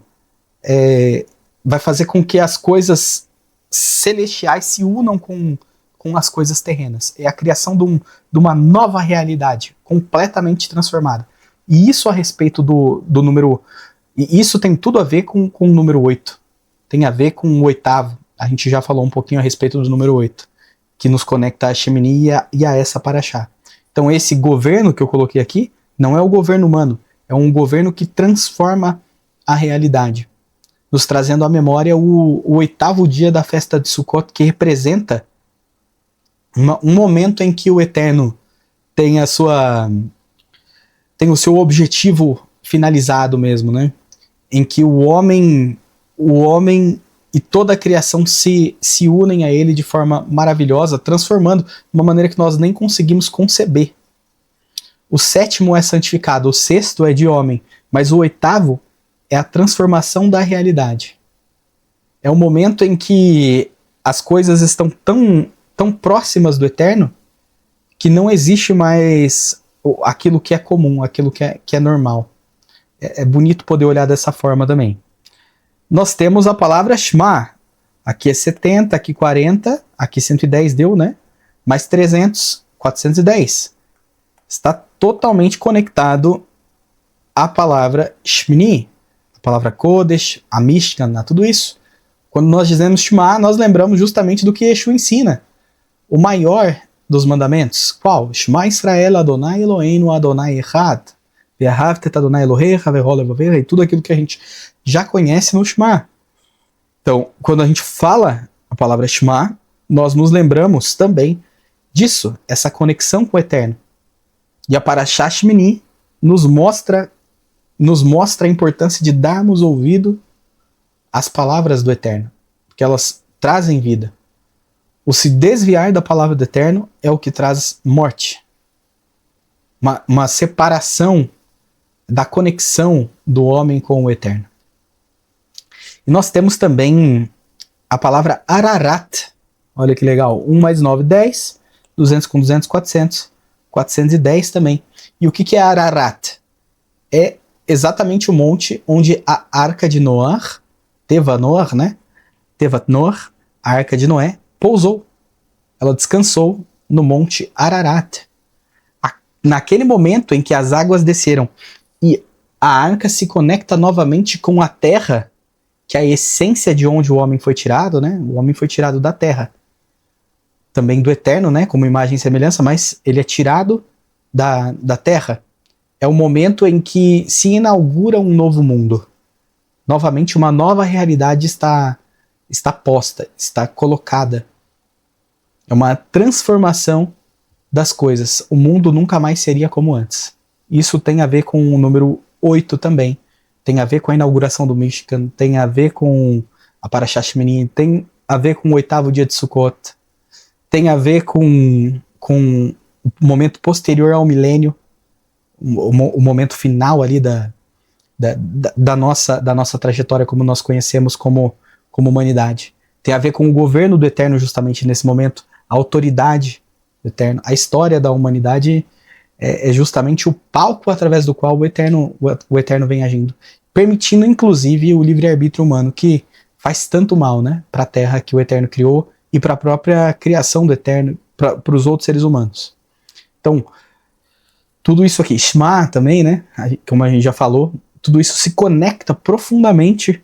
vai fazer com que as coisas celestiais se unam com as coisas terrenas. É a criação de uma nova realidade, completamente transformada. E isso a respeito do número... E isso tem tudo a ver com o número 8. Tem a ver com o 8º. A gente já falou um pouquinho a respeito do número 8, que nos conecta a Shemini e a essa Parashá. Então esse governo que eu coloquei aqui não é o governo humano, é um governo que transforma a realidade, nos trazendo à memória o 8º dia da festa de Sukkot, que representa um momento em que o Eterno tem tem o seu objetivo finalizado mesmo, né? Em que o homem e toda a criação se unem a ele de forma maravilhosa, transformando de uma maneira que nós nem conseguimos conceber. O sétimo é santificado, o sexto é de homem, mas o oitavo é a transformação da realidade. É o momento em que as coisas estão tão próximas do Eterno que não existe mais aquilo que é comum, aquilo que é normal. É bonito poder olhar dessa forma também. Nós temos a palavra Shema. Aqui é 70, aqui 40, aqui 110 deu, né? Mais 300, 410. Está totalmente conectado à palavra Shmini, a palavra Kodesh, a Mishkan, tudo isso. Quando nós dizemos Shema, nós lembramos justamente do que Yeshua ensina. O maior dos mandamentos. Qual? Shema Israel Adonai Eloheinu Adonai Echad. Ve'ahavta et Adonai Elohecha ve'chol levavecha, e tudo aquilo que a gente já conhece no Shema. Então, quando a gente fala a palavra Shema, nós nos lembramos também disso, essa conexão com o Eterno. E a Parashá Shmini nos mostra a importância de darmos ouvido às palavras do Eterno, porque elas trazem vida. O se desviar da palavra do Eterno é o que traz morte. Uma separação da conexão do homem com o Eterno. E nós temos também a palavra Ararat. Olha que legal. 1 mais 9, 10. 200 com 200, 400. 410 também. E o que é Ararat? É exatamente o monte onde a Arca de Noé, Tevanor, né? Tevatnor, a Arca de Noé, pousou. Ela descansou no monte Ararat. Naquele momento em que as águas desceram e a arca se conecta novamente com a terra, que é a essência de onde o homem foi tirado, né? O homem foi tirado da terra. Também do Eterno, né? Como imagem e semelhança, mas ele é tirado da terra. É o momento em que se inaugura um novo mundo. Novamente, uma nova realidade está posta, está colocada. É uma transformação das coisas. O mundo nunca mais seria como antes. Isso tem a ver com o número 8 também. Tem a ver com a inauguração do Mishkan, tem a ver com a Parashá Shmini, tem a ver com o 8º dia de Sukkot, tem a ver com o momento posterior ao milênio, o momento final ali da nossa trajetória como nós conhecemos como humanidade. Tem a ver com o governo do Eterno justamente nesse momento, a autoridade do Eterno. A história da humanidade é justamente o palco através do qual o Eterno vem agindo, permitindo inclusive o livre-arbítrio humano, que faz tanto mal, né, para a terra que o Eterno criou e para a própria criação do Eterno, para os outros seres humanos. Então, tudo isso aqui, Shema também, né, como a gente já falou, tudo isso se conecta profundamente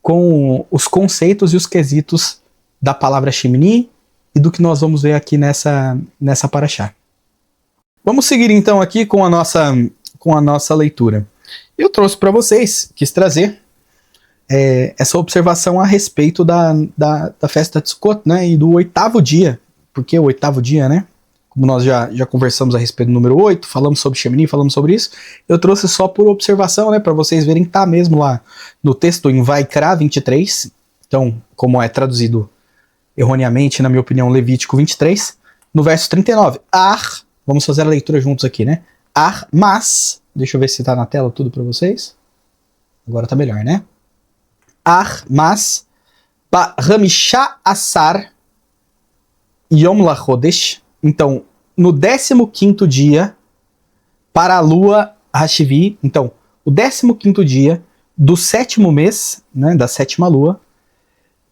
com os conceitos e os quesitos da palavra Shemini e do que nós vamos ver aqui nessa Parashá. Vamos seguir então aqui com a nossa leitura. Eu trouxe para vocês, quis trazer essa observação a respeito da festa de Sukkot, né, e do 8º dia. Por que o 8º dia, né? Como nós já conversamos a respeito do número 8, falamos sobre Shemini, falamos sobre isso, eu trouxe só por observação, né, para vocês verem que tá mesmo lá no texto em Vaikra 23, então, como é traduzido erroneamente, na minha opinião, Levítico 23, no verso 39, vamos fazer a leitura juntos aqui, né? Mas, deixa eu ver se tá na tela tudo para vocês. Agora tá melhor, né? Mas, Ramishá Asar Yom Lachodesh. Então, no 15º dia, para a lua Hashivi, então, o 15º dia do 7º mês, né, da 7ª lua,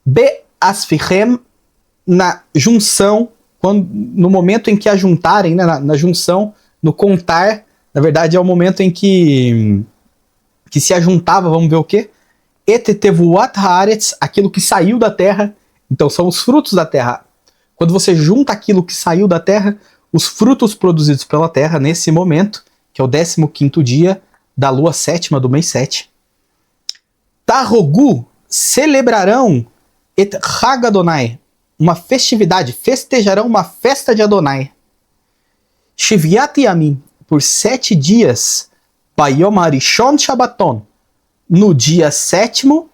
Be Asfichem, na junção, no momento em que a juntarem, né, na junção, no contar, na verdade é o momento em que se ajuntava, vamos ver o quê? Etetevuat haaretz, aquilo que saiu da terra, então são os frutos da terra. Quando você junta aquilo que saiu da terra, os frutos produzidos pela terra, nesse momento, que é o 15º dia da lua 7ª do mês 7, Tarogu, celebrarão et Hag Adonai. uma festividade, festejarão uma festa de Adonai. Shiviat Yamim, por 7 dias, Bayom Harishon Shabbaton, no dia 7º,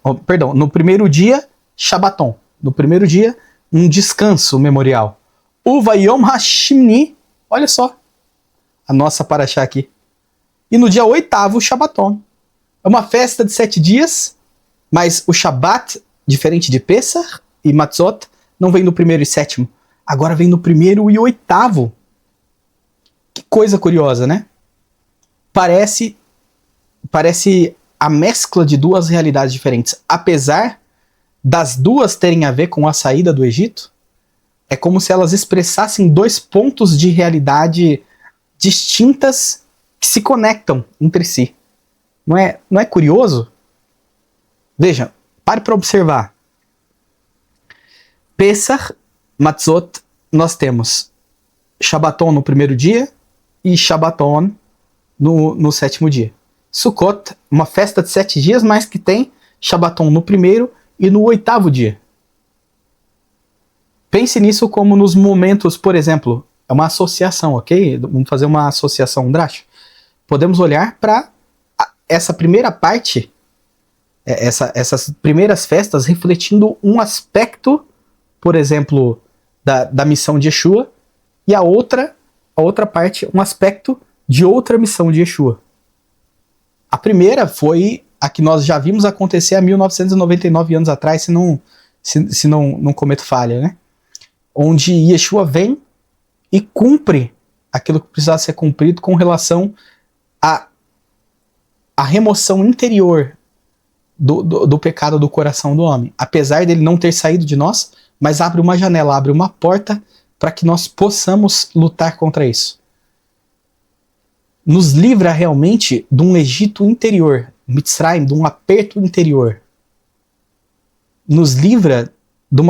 no primeiro dia, Shabbaton, no primeiro dia, um descanso memorial. Uvayom Hashimni, olha só, a nossa paraxá aqui. E no dia 8º, Shabbaton. É uma festa de 7 dias, mas o Shabbat, diferente de Pesach e Matzot, não vem no primeiro e 7º. Agora vem no primeiro e 8º. Que coisa curiosa, né? Parece a mescla de duas realidades diferentes. Apesar das duas terem a ver com a saída do Egito, é como se elas expressassem 2 pontos de realidade distintas que se conectam entre si. Não é curioso? Veja, pare para observar. Pesach, Matzot, nós temos Shabbaton no primeiro dia e Shabbaton no 7º dia. Sukkot, uma festa de 7 dias, mas que tem Shabbaton no primeiro e no 8º dia. Pense nisso como nos momentos, por exemplo, é uma associação, ok? Vamos fazer uma associação drástica. Podemos olhar para essa primeira parte, essas primeiras festas, refletindo um aspecto, por exemplo, da missão de Yeshua, e a outra parte, um aspecto de outra missão de Yeshua. A primeira foi a que nós já vimos acontecer há 1999 anos atrás, se não cometo falha, né? Onde Yeshua vem e cumpre aquilo que precisava ser cumprido com relação à remoção interior do pecado do coração do homem. Apesar dele não ter saído de nós, mas abre uma janela, abre uma porta para que nós possamos lutar contra isso. Nos livra realmente de um Egito interior, Mitzrayim, de um aperto interior. Nos livra de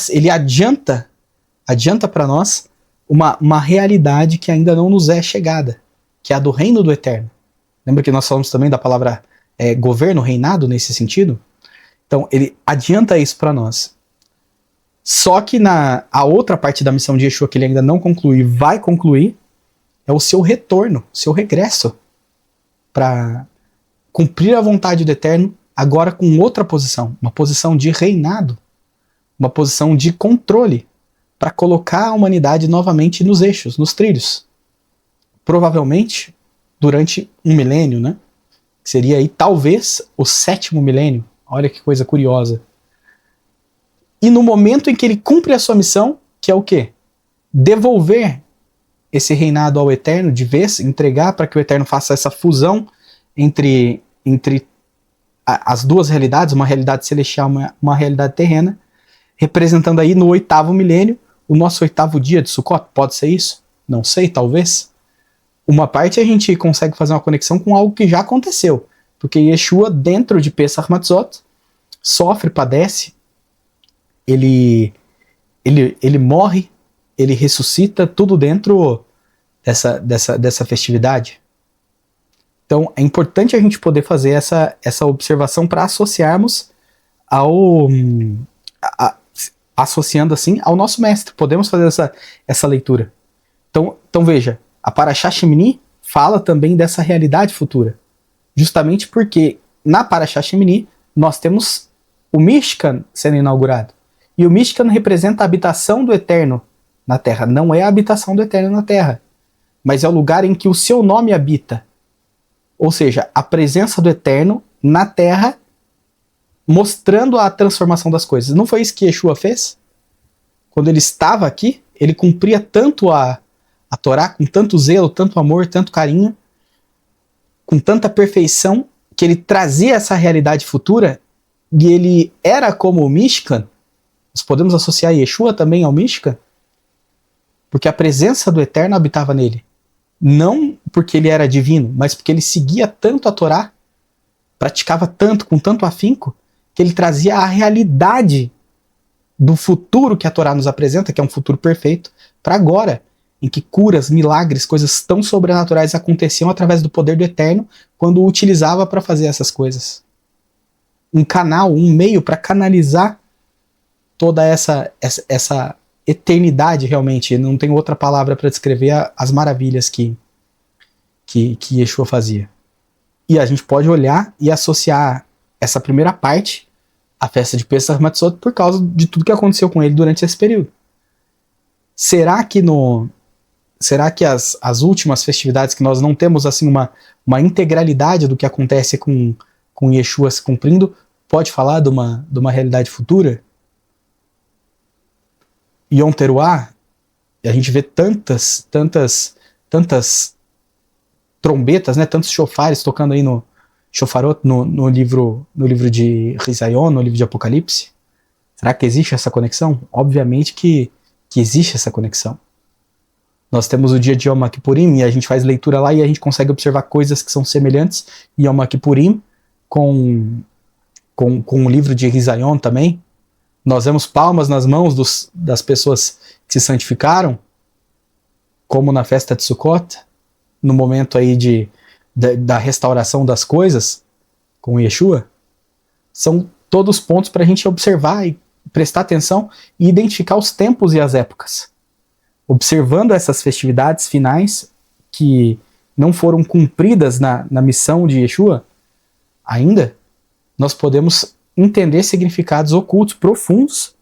ele adianta para nós uma realidade que ainda não nos é chegada, que é a do reino do eterno. Lembra que nós falamos também da palavra governo, reinado, nesse sentido? Então, ele adianta isso para nós. Só que a outra parte da missão de Yeshua que ele ainda não conclui, vai concluir, é o seu retorno, seu regresso para cumprir a vontade do eterno, agora com outra posição, uma posição de reinado, uma posição de controle, para colocar a humanidade novamente nos eixos, nos trilhos. Provavelmente durante um milênio, né? Seria aí talvez o 7º milênio. Olha que coisa curiosa. E no momento em que ele cumpre a sua missão, que é o quê? Devolver esse reinado ao Eterno de vez, entregar para que o Eterno faça essa fusão entre as duas realidades, uma realidade celestial e uma realidade terrena, representando aí no 8º milênio, o nosso 8º dia de Sukkot. Pode ser isso? Não sei, talvez. Uma parte a gente consegue fazer uma conexão com algo que já aconteceu, porque Yeshua, dentro de Pesach Matzot, sofre, padece, ele morre, ele ressuscita, tudo dentro dessa festividade. Então é importante a gente poder fazer essa observação para associarmos associando assim ao nosso mestre. Podemos fazer essa leitura. Então veja, a Parashá Shemini fala também dessa realidade futura. Justamente porque na Parashá Shemini nós temos o Mishkan sendo inaugurado. E o Mishkan representa a habitação do Eterno na Terra. Não é a habitação do Eterno na Terra, mas é o lugar em que o seu nome habita. Ou seja, a presença do Eterno na Terra, mostrando a transformação das coisas. Não foi isso que Yeshua fez? Quando ele estava aqui, ele cumpria tanto a Torá, com tanto zelo, tanto amor, tanto carinho, com tanta perfeição, que ele trazia essa realidade futura, e ele era como o Mishkan. Nós podemos associar Yeshua também ao Mishkan, porque a presença do Eterno habitava nele. Não porque ele era divino, mas porque ele seguia tanto a Torá, praticava tanto, com tanto afinco, que ele trazia a realidade do futuro que a Torá nos apresenta, que é um futuro perfeito, para agora, em que curas, milagres, coisas tão sobrenaturais aconteciam através do poder do Eterno, quando o utilizava para fazer essas coisas. Um canal, um meio para canalizar toda essa eternidade realmente, não tem outra palavra para descrever as maravilhas que Yeshua fazia. E a gente pode olhar e associar essa primeira parte à festa de Pesach Matzot por causa de tudo que aconteceu com ele durante esse período. Será que as últimas festividades, que nós não temos assim uma integralidade do que acontece com Yeshua se cumprindo, pode falar de uma realidade futura? Yom Teruah, a gente vê tantas trombetas, né, tantos chofares tocando aí no Shofarot, no livro de Risayon, no livro de Apocalipse. Será que existe essa conexão? Obviamente que existe essa conexão. Nós temos o dia de Yom Kippurim e a gente faz leitura lá e a gente consegue observar coisas que são semelhantes em Yom Kippurim com o livro de Risayon também. Nós vemos palmas nas mãos das pessoas que se santificaram, como na festa de Sukkot, no momento aí da restauração das coisas com Yeshua. São todos pontos para a gente observar e prestar atenção e identificar os tempos e as épocas. Observando essas festividades finais que não foram cumpridas na missão de Yeshua ainda, nós podemos entender significados ocultos, profundos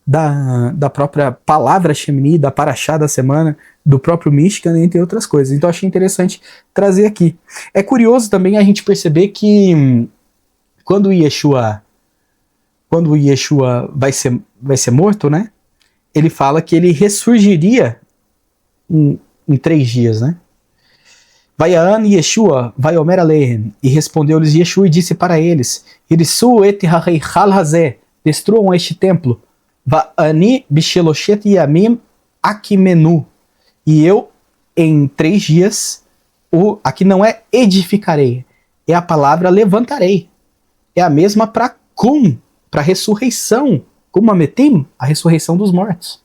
da própria palavra Shemini, da Parashá da semana, do próprio Mishkan, entre outras coisas. Então achei interessante trazer aqui. É curioso também a gente perceber que quando Yeshua vai ser morto, né? Ele fala que ele ressurgiria em 3 dias, né? Vaian Yeshua, Vaiomer Alehem, e respondeu-lhes Yeshua e disse para eles, Irisu et ha'reichal hazeh, destruam este templo, Va'ani bisheloshet yamim akimenu, e eu em 3 dias, aqui não é edificarei, é a palavra levantarei, é a mesma para ressurreição, kumametim, a ressurreição dos mortos.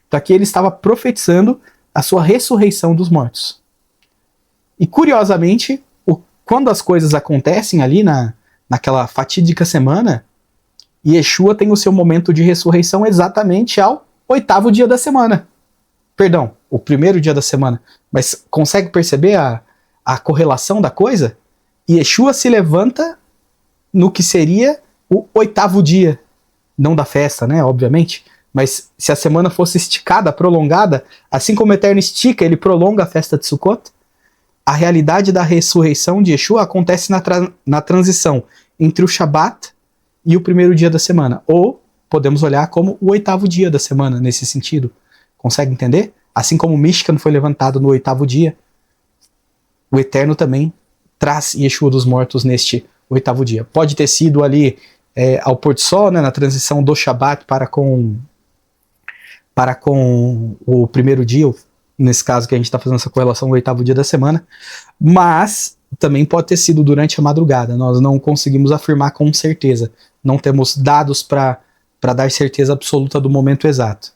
Então aqui ele estava profetizando a sua ressurreição dos mortos. E curiosamente, quando as coisas acontecem ali naquela fatídica semana, Yeshua tem o seu momento de ressurreição exatamente ao 8º dia da semana. Perdão, o 1º dia da semana. Mas consegue perceber a correlação da coisa? Yeshua se levanta no que seria o 8º dia. Não da festa, né, obviamente. Mas se a semana fosse esticada, prolongada, assim como o Eterno estica, ele prolonga a festa de Sukkot. A realidade da ressurreição de Yeshua acontece na transição entre o Shabat e o 1º dia da semana. Ou podemos olhar como o 8º dia da semana, nesse sentido. Consegue entender? Assim como o Mishkan foi levantado no 8º dia, o Eterno também traz Yeshua dos mortos neste 8º dia. Pode ter sido ali ao pôr do sol, né, na transição do Shabat para com o 1º dia, nesse caso que a gente está fazendo essa correlação, o 8º dia da semana, mas também pode ter sido durante a madrugada. Nós não conseguimos afirmar com certeza, não temos dados para dar certeza absoluta do momento exato.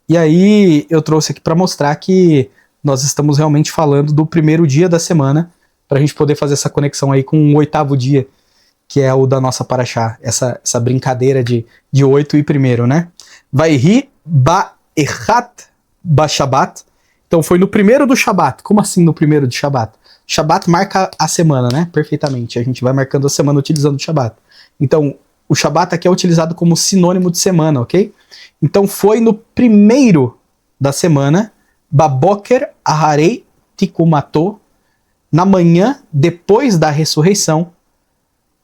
E aí eu trouxe aqui para mostrar que nós estamos realmente falando do 1º dia da semana, para a gente poder fazer essa conexão aí com o 8º dia, que é o da nossa Parashá, essa brincadeira de 8 e 1º, né? Vaihi ba'echat ba'shabat. Então foi no 1º do Shabat. Como assim no 1º do Shabat? Shabat marca a semana, né? Perfeitamente. A gente vai marcando a semana utilizando o Shabat. Então, o Shabat aqui é utilizado como sinônimo de semana, ok? Então foi no 1º da semana, Baboker aharei tikumato, na manhã depois da ressurreição,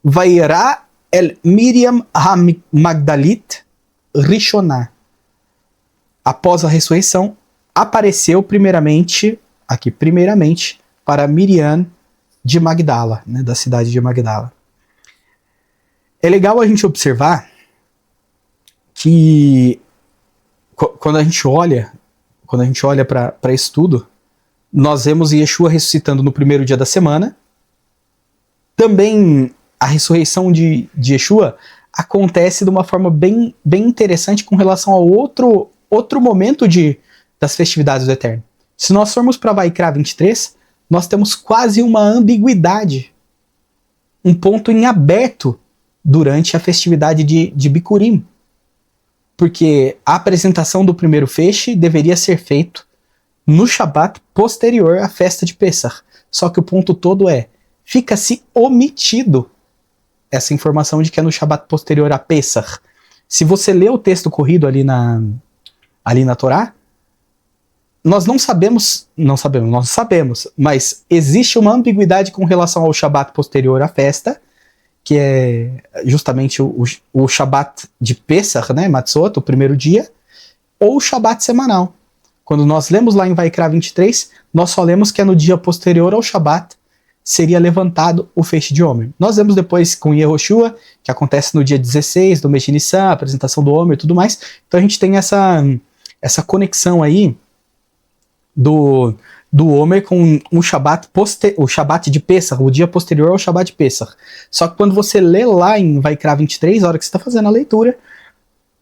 Vairá el Miriam ha-Magdalit Rishoná. Após a ressurreição, apareceu primeiramente para Miriam de Magdala, né, da cidade de Magdala. É legal a gente observar que quando a gente olha para isso tudo, nós vemos Yeshua ressuscitando no 1º dia da semana. Também a ressurreição de Yeshua acontece de uma forma bem interessante com relação a outro momento das festividades do Eterno. Se nós formos para Vaikra 23, nós temos quase uma ambiguidade, um ponto em aberto durante a festividade de Bikurim. Porque a apresentação do primeiro feixe deveria ser feito no Shabat posterior à festa de Pessach. Só que o ponto todo fica-se omitido essa informação de que é no Shabat posterior a Pessach. Se você lê o texto corrido ali na Torá, nós sabemos, mas existe uma ambiguidade com relação ao Shabat posterior à festa, que é justamente o Shabat de Pessach, né, Matzot, o primeiro dia, ou o Shabat semanal. Quando nós lemos lá em Vaikra 23, nós só lemos que é no dia posterior ao Shabat seria levantado o feixe de Homer. Nós vemos depois com Yehoshua, que acontece no dia 16 do mês de Nissan, a apresentação do Homer e tudo mais. Então a gente tem essa conexão aí do Homer com o Shabat de Pessach, o dia posterior ao Shabat de Pessach. Só que quando você lê lá em Vaikra 23, a hora que você está fazendo a leitura,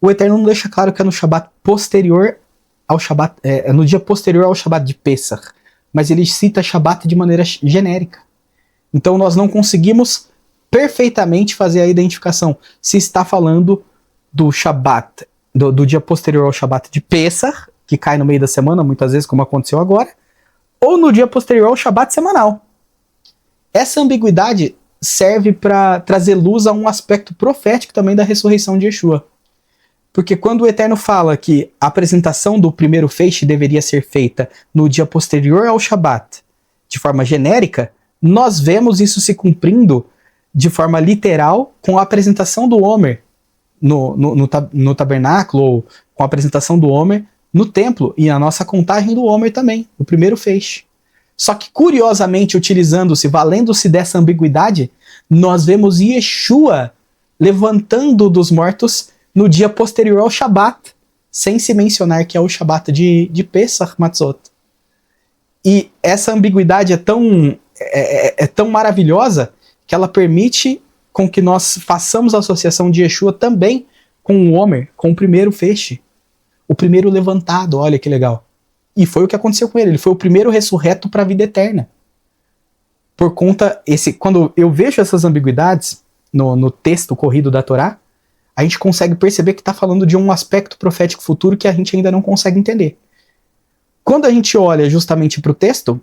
o Eterno não deixa claro que é no Shabat posterior ao Shabat, no dia posterior ao Shabat de Pessach, mas ele cita Shabat de maneira genérica. Então nós não conseguimos perfeitamente fazer a identificação se está falando do Shabat, do dia posterior ao Shabat de Pessach, que cai no meio da semana, muitas vezes, como aconteceu agora, ou no dia posterior ao Shabat semanal. Essa ambiguidade serve para trazer luz a um aspecto profético também da ressurreição de Yeshua. Porque quando o Eterno fala que a apresentação do primeiro feixe deveria ser feita no dia posterior ao Shabat, de forma genérica, nós vemos isso se cumprindo de forma literal com a apresentação do Homer no tabernáculo, ou com a apresentação do Homer no templo, e a nossa contagem do Homer também, o primeiro feixe. Só que, curiosamente, valendo-se dessa ambiguidade, nós vemos Yeshua levantando dos mortos no dia posterior ao Shabat, sem se mencionar que é o Shabat de Pesach Matzot. E essa ambiguidade é tão maravilhosa que ela permite com que nós façamos a associação de Yeshua também com o Homer, com o primeiro feixe, o primeiro levantado. Olha que legal. E foi o que aconteceu com ele. Ele foi o primeiro ressurreto para a vida eterna. Por conta, quando eu vejo essas ambiguidades no texto corrido da Torá, a gente consegue perceber que está falando de um aspecto profético futuro que a gente ainda não consegue entender. Quando a gente olha justamente para o texto,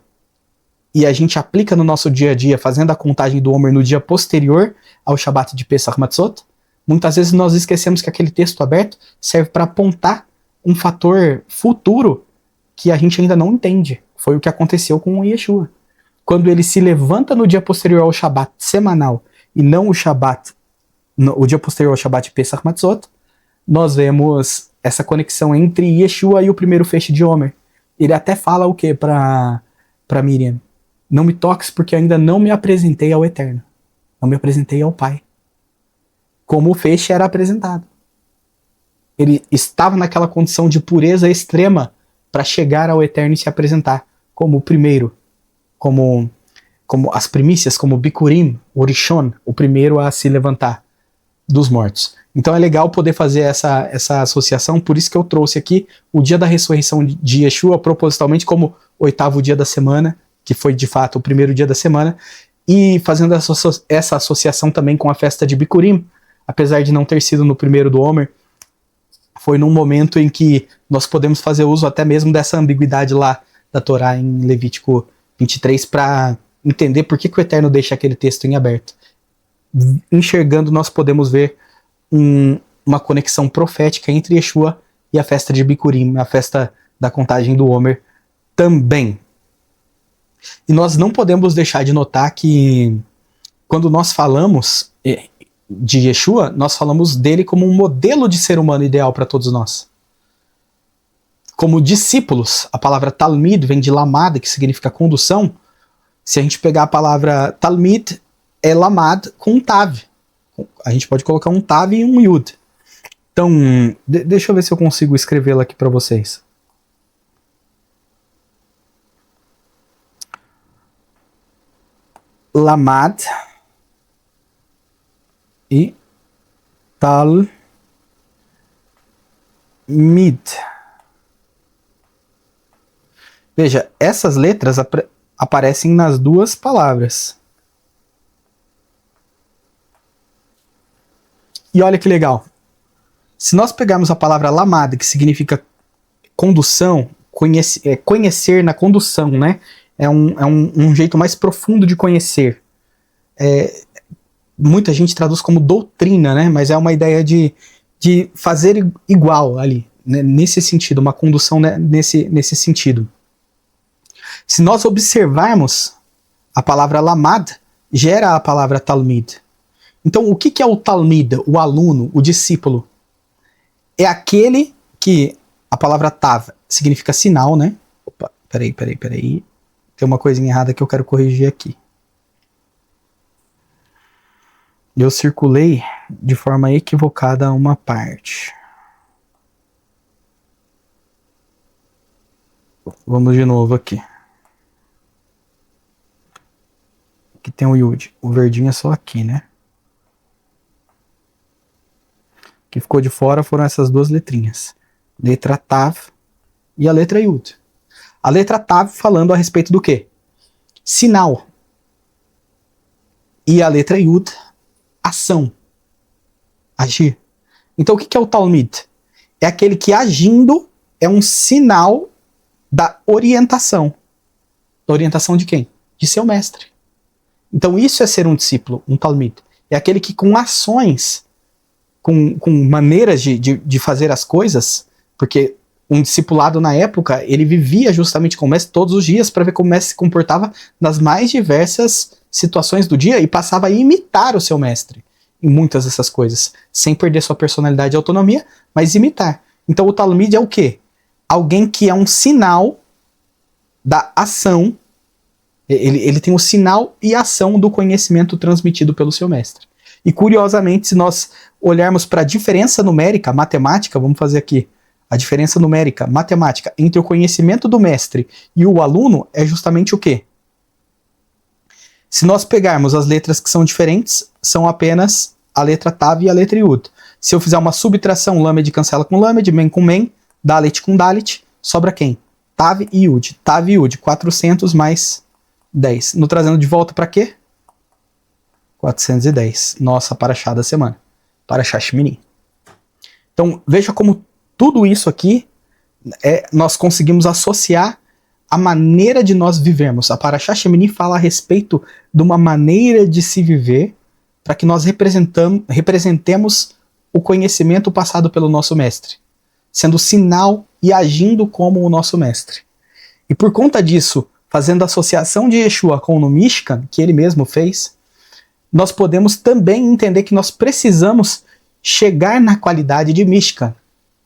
e a gente aplica no nosso dia a dia, fazendo a contagem do Homer no dia posterior ao Shabat de Pesach Matzot, muitas vezes nós esquecemos que aquele texto aberto serve para apontar um fator futuro que a gente ainda não entende. Foi o que aconteceu com o Yeshua. Quando ele se levanta no dia posterior ao Shabat semanal, e não o dia posterior ao Shabat de Pesach Matzot, nós vemos essa conexão entre Yeshua e o primeiro feixe de Homer. Ele até fala o que para Miriam? Não me toques porque ainda não me apresentei ao Eterno. Não me apresentei ao Pai. Como o feixe era apresentado. Ele estava naquela condição de pureza extrema para chegar ao Eterno e se apresentar como o primeiro, como as primícias, como Bikurim, Orishon, o primeiro a se levantar dos mortos. Então é legal poder fazer essa associação, por isso que eu trouxe aqui o dia da ressurreição de Yeshua propositalmente como oitavo dia da semana, que foi de fato o primeiro dia da semana, e fazendo essa associação também com a festa de Bikurim, apesar de não ter sido no primeiro do Homer, foi num momento em que nós podemos fazer uso até mesmo dessa ambiguidade lá da Torá em Levítico 23 para entender por que o Eterno deixa aquele texto em aberto. Enxergando, nós podemos ver uma conexão profética entre Yeshua e a festa de Bikurim, a festa da contagem do Homer também. E nós não podemos deixar de notar que quando nós falamos de Yeshua, nós falamos dele como um modelo de ser humano ideal para todos nós. Como discípulos, a palavra Talmid vem de Lamad, que significa condução. Se a gente pegar a palavra Talmid, é Lamad com um Tav. A gente pode colocar um Tav e um Yud. Então, deixa eu ver se eu consigo escrevê-la aqui para vocês. Lamad e Talmid. Veja, essas letras aparecem nas duas palavras. E olha que legal. Se nós pegarmos a palavra lamad, que significa condução, conhecer na condução, né? É um jeito mais profundo de conhecer. Muita gente traduz como doutrina, né? Mas é uma ideia de fazer igual ali, né? Nesse sentido, uma condução, né? nesse sentido. Se nós observarmos a palavra lamad, gera a palavra talmid. Então, o que é o talmid, o aluno, o discípulo? É aquele que a palavra tav significa sinal, né? Opa, peraí. Tem uma coisinha errada que eu quero corrigir aqui. Eu circulei de forma equivocada uma parte. Vamos de novo aqui. Aqui tem o Yud. O verdinho é só aqui, né? O que ficou de fora foram essas duas letrinhas. Letra Tav e a letra Yud. A letra Tav falando a respeito do quê? Sinal. E a letra Yud, ação. Agir. Então o que é o Talmid? É aquele que agindo é um sinal da orientação. Da orientação de quem? De seu mestre. Então isso é ser um discípulo, um Talmid. É aquele que com ações, com maneiras de fazer as coisas, porque um discipulado na época, ele vivia justamente com o mestre todos os dias para ver como o mestre se comportava nas mais diversas situações do dia e passava a imitar o seu mestre em muitas dessas coisas, sem perder sua personalidade e autonomia, mas imitar. Então o Talmid é o quê? Alguém que é um sinal da ação, ele tem o sinal e ação do conhecimento transmitido pelo seu mestre. E curiosamente, se nós olharmos para a diferença numérica, matemática, vamos fazer aqui, a diferença numérica, matemática, entre o conhecimento do mestre e o aluno é justamente o quê? Se nós pegarmos as letras que são diferentes, são apenas a letra Tav e a letra Yud. Se eu fizer uma subtração, Lamed cancela com Lamed, Men com Men, Dalet com Dalet, sobra quem? Tav e Yud. Tav e Yud, 400 mais 10. No trazendo de volta para quê? 410. Nossa paraxá da semana. Paraxá Shmini. Então, veja como tudo isso aqui nós conseguimos associar a maneira de nós vivermos. A Paraxá Shemini fala a respeito de uma maneira de se viver para que nós representemos o conhecimento passado pelo nosso mestre, sendo sinal e agindo como o nosso mestre. E por conta disso, fazendo a associação de Yeshua com o Mishkan, que ele mesmo fez, nós podemos também entender que nós precisamos chegar na qualidade de Mishkan.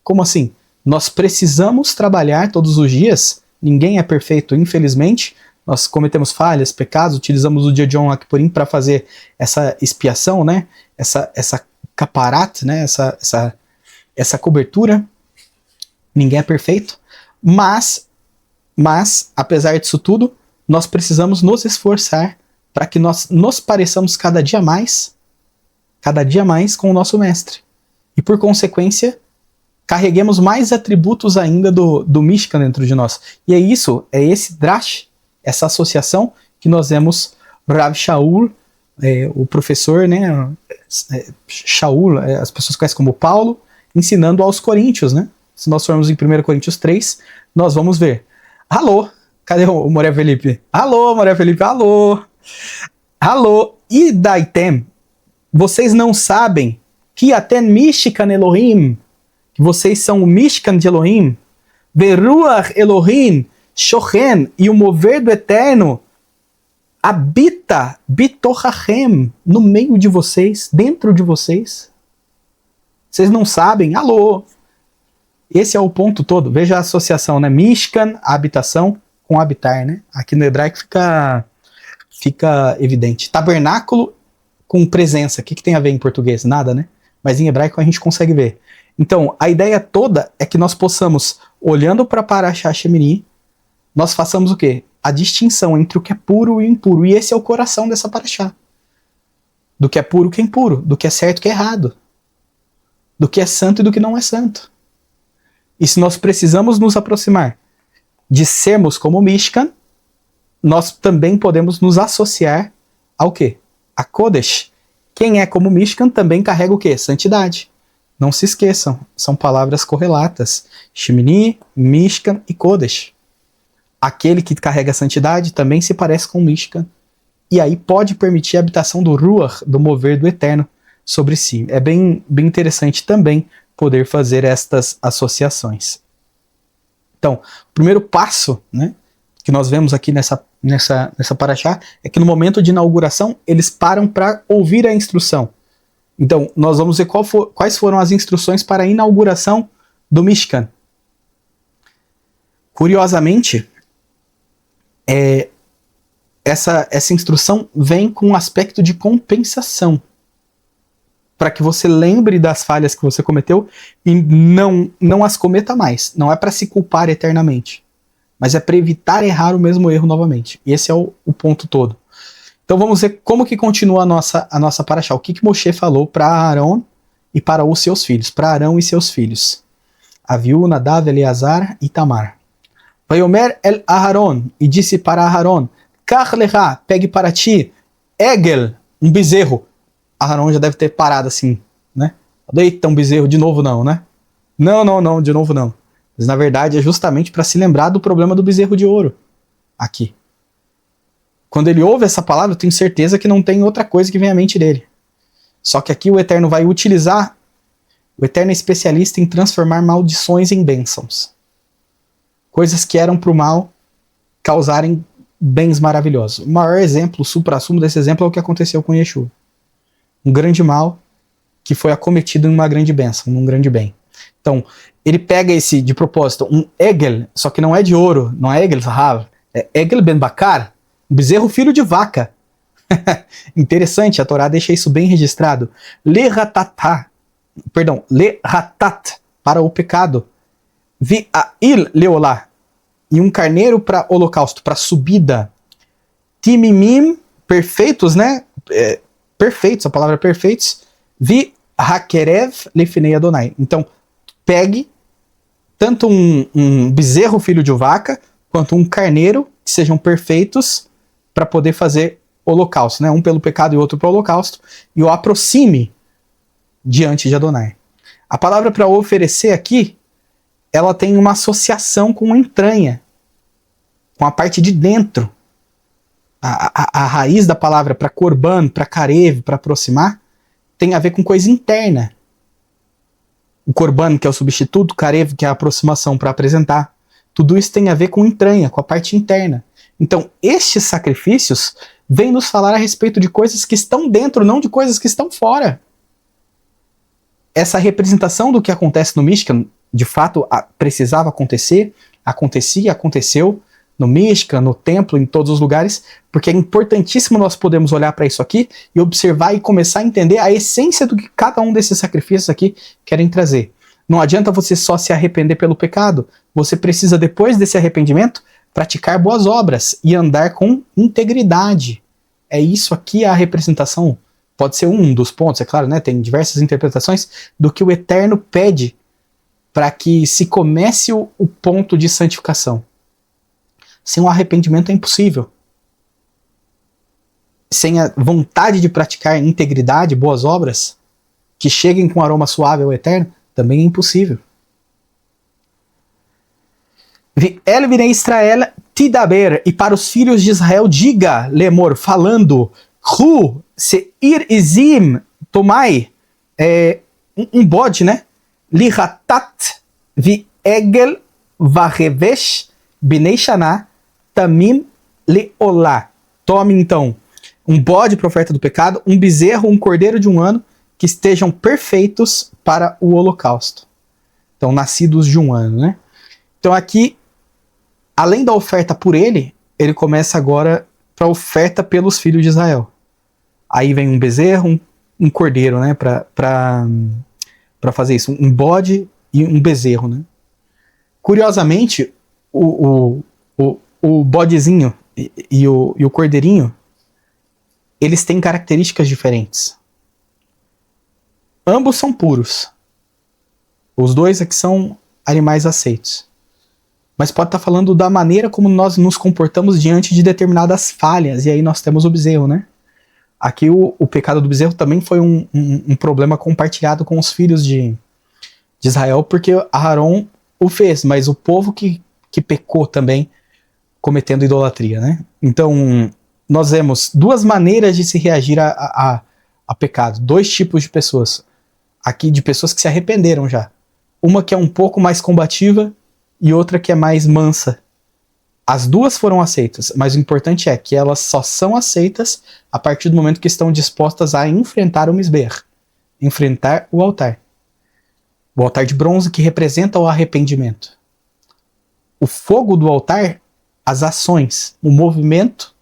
Como assim? Nós precisamos trabalhar todos os dias. Ninguém é perfeito, infelizmente. Nós cometemos falhas, pecados, utilizamos o dia de Yom Kippurim para fazer essa expiação, né? Essa caparat, né? Essa cobertura. Ninguém é perfeito. Mas, apesar disso tudo, nós precisamos nos esforçar para que nós nos pareçamos cada dia mais com o nosso mestre. E por consequência, carreguemos mais atributos ainda do Mishkan dentro de nós. E é esse drash, essa associação que nós vemos Rav Shaul, o professor, né, Shaul, as pessoas conhecem como Paulo, ensinando aos coríntios, né? Se nós formos em 1 Coríntios 3, nós vamos ver. Alô, cadê o Moré Felipe? Alô, Moré Felipe, alô! Alô, e Daitem, vocês não sabem que até Mishkan Elohim, que vocês são o Mishkan de Elohim, Veruach Elohim, Shochen, e o mover do Eterno habita Bitorachem, no meio de vocês, dentro de vocês. Vocês não sabem? Alô! Esse é o ponto todo. Veja a associação, né? Mishkan, a habitação, com habitar, né? Aqui no hebraico fica evidente. Tabernáculo com presença. O que tem a ver em português? Nada, né? Mas em hebraico a gente consegue ver. Então, a ideia toda é que nós possamos, olhando para Paraxá Shemini, nós façamos o quê? A distinção entre o que é puro e impuro. E esse é o coração dessa Paraxá. Do que é puro e o que é impuro. Do que é certo e o que é errado. Do que é santo e do que não é santo. E se nós precisamos nos aproximar de sermos como Mishkan, nós também podemos nos associar ao quê? A Kodesh. Quem é como Mishkan também carrega o quê? Santidade. Não se esqueçam, são palavras correlatas. Shemini, Mishkan e Kodesh. Aquele que carrega a santidade também se parece com Mishkan. E aí pode permitir a habitação do Ruach, do mover do Eterno, sobre si. É bem interessante também poder fazer estas associações. Então, o primeiro passo, né, que nós vemos aqui nessa paraxá é que no momento de inauguração eles param para ouvir a instrução. Então, nós vamos ver quais foram as instruções para a inauguração do Mishkan. Curiosamente, essa instrução vem com um aspecto de compensação, para que você lembre das falhas que você cometeu e não as cometa mais. Não é para se culpar eternamente, mas é para evitar errar o mesmo erro novamente. E esse é o ponto todo. Então vamos ver como que continua a nossa paraxá. O que Moshe falou para Arão e para os seus filhos, para Arão e seus filhos. Aviú, Nadav, Eleazar e Tamar. Vaiomer el Aharon, e disse para Aharon, Kach lecha, pegue para ti, Egel, um bezerro. Aharon já deve ter parado assim, né? Eita, um bezerro, de novo não, né? Não, de novo não. Mas na verdade é justamente para se lembrar do problema do bezerro de ouro. Aqui. Quando ele ouve essa palavra, eu tenho certeza que não tem outra coisa que vem à mente dele. Só que aqui o Eterno vai utilizar, o Eterno é especialista em transformar maldições em bênçãos. Coisas que eram para o mal causarem bens maravilhosos. O maior exemplo, o suprassumo desse exemplo é o que aconteceu com Yeshua. Um grande mal que foi acometido em uma grande bênção, num grande bem. Então, ele pega esse, de propósito, um Egel, só que não é de ouro, não é Egel Zahav, é Egel Ben Bakar, um bezerro filho de vaca. Interessante, a Torá deixa isso bem registrado. Lehatat, para o pecado. Vi'ail leolá, e um carneiro para holocausto, para subida. Timimim, perfeitos, né? Perfeitos, a palavra perfeitos. Vi hakerev lefnei Adonai. Então, pegue tanto um bezerro filho de vaca, quanto um carneiro, que sejam perfeitos, para poder fazer holocausto, né? Um pelo pecado e outro para o holocausto, e o aproxime diante de Adonai. A palavra para oferecer aqui, ela tem uma associação com a entranha, com a parte de dentro. A raiz da palavra para korban, para karev, para aproximar, tem a ver com coisa interna. O korban, que é o substituto, karev, que é a aproximação para apresentar. Tudo isso tem a ver com entranha, com a parte interna. Então, estes sacrifícios vêm nos falar a respeito de coisas que estão dentro, não de coisas que estão fora. Essa representação do que acontece no Mishkan, de fato, precisava acontecer, aconteceu no Mishkan, no templo, em todos os lugares, porque é importantíssimo nós podermos olhar para isso aqui e observar e começar a entender a essência do que cada um desses sacrifícios aqui querem trazer. Não adianta você só se arrepender pelo pecado, você precisa, depois desse arrependimento, praticar boas obras e andar com integridade. É isso aqui a representação, pode ser um dos pontos, é claro, né? Tem diversas interpretações do que o Eterno pede para que se comece o ponto de santificação. Sem o arrependimento é impossível. Sem a vontade de praticar integridade, boas obras, que cheguem com aroma suave ao Eterno, também é impossível. El Bnei Israel tidaber, e para os filhos de Israel diga, lemor, falando, Hu seir izim, tomai, um bode, né? Lihatat vi egel varevesh bnei shana tamim leolá. Tome então um bode para oferta do pecado, um bezerro, um cordeiro de um ano, que estejam perfeitos para o holocausto. Então, nascidos de um ano, né? Então aqui, além da oferta por ele começa agora para a oferta pelos filhos de Israel. Aí vem um bezerro, um cordeiro, né? Para fazer isso, um bode e um bezerro, né? Curiosamente, o bodezinho e o cordeirinho, eles têm características diferentes. Ambos são puros. Os dois aqui são animais aceitos. Mas pode estar falando da maneira como nós nos comportamos diante de determinadas falhas. E aí nós temos o bezerro, né? Aqui o pecado do bezerro também foi um problema compartilhado com os filhos de de Israel, porque Aharon o fez, mas o povo que pecou também, cometendo idolatria, né? Então, nós vemos duas maneiras de se reagir a pecado, dois tipos de pessoas, aqui de pessoas que se arrependeram já. Uma que é um pouco mais combativa e outra que é mais mansa. As duas foram aceitas, mas o importante é que elas só são aceitas a partir do momento que estão dispostas a enfrentar o Misber, enfrentar o altar. O altar de bronze que representa o arrependimento. O fogo do altar, as ações, o movimento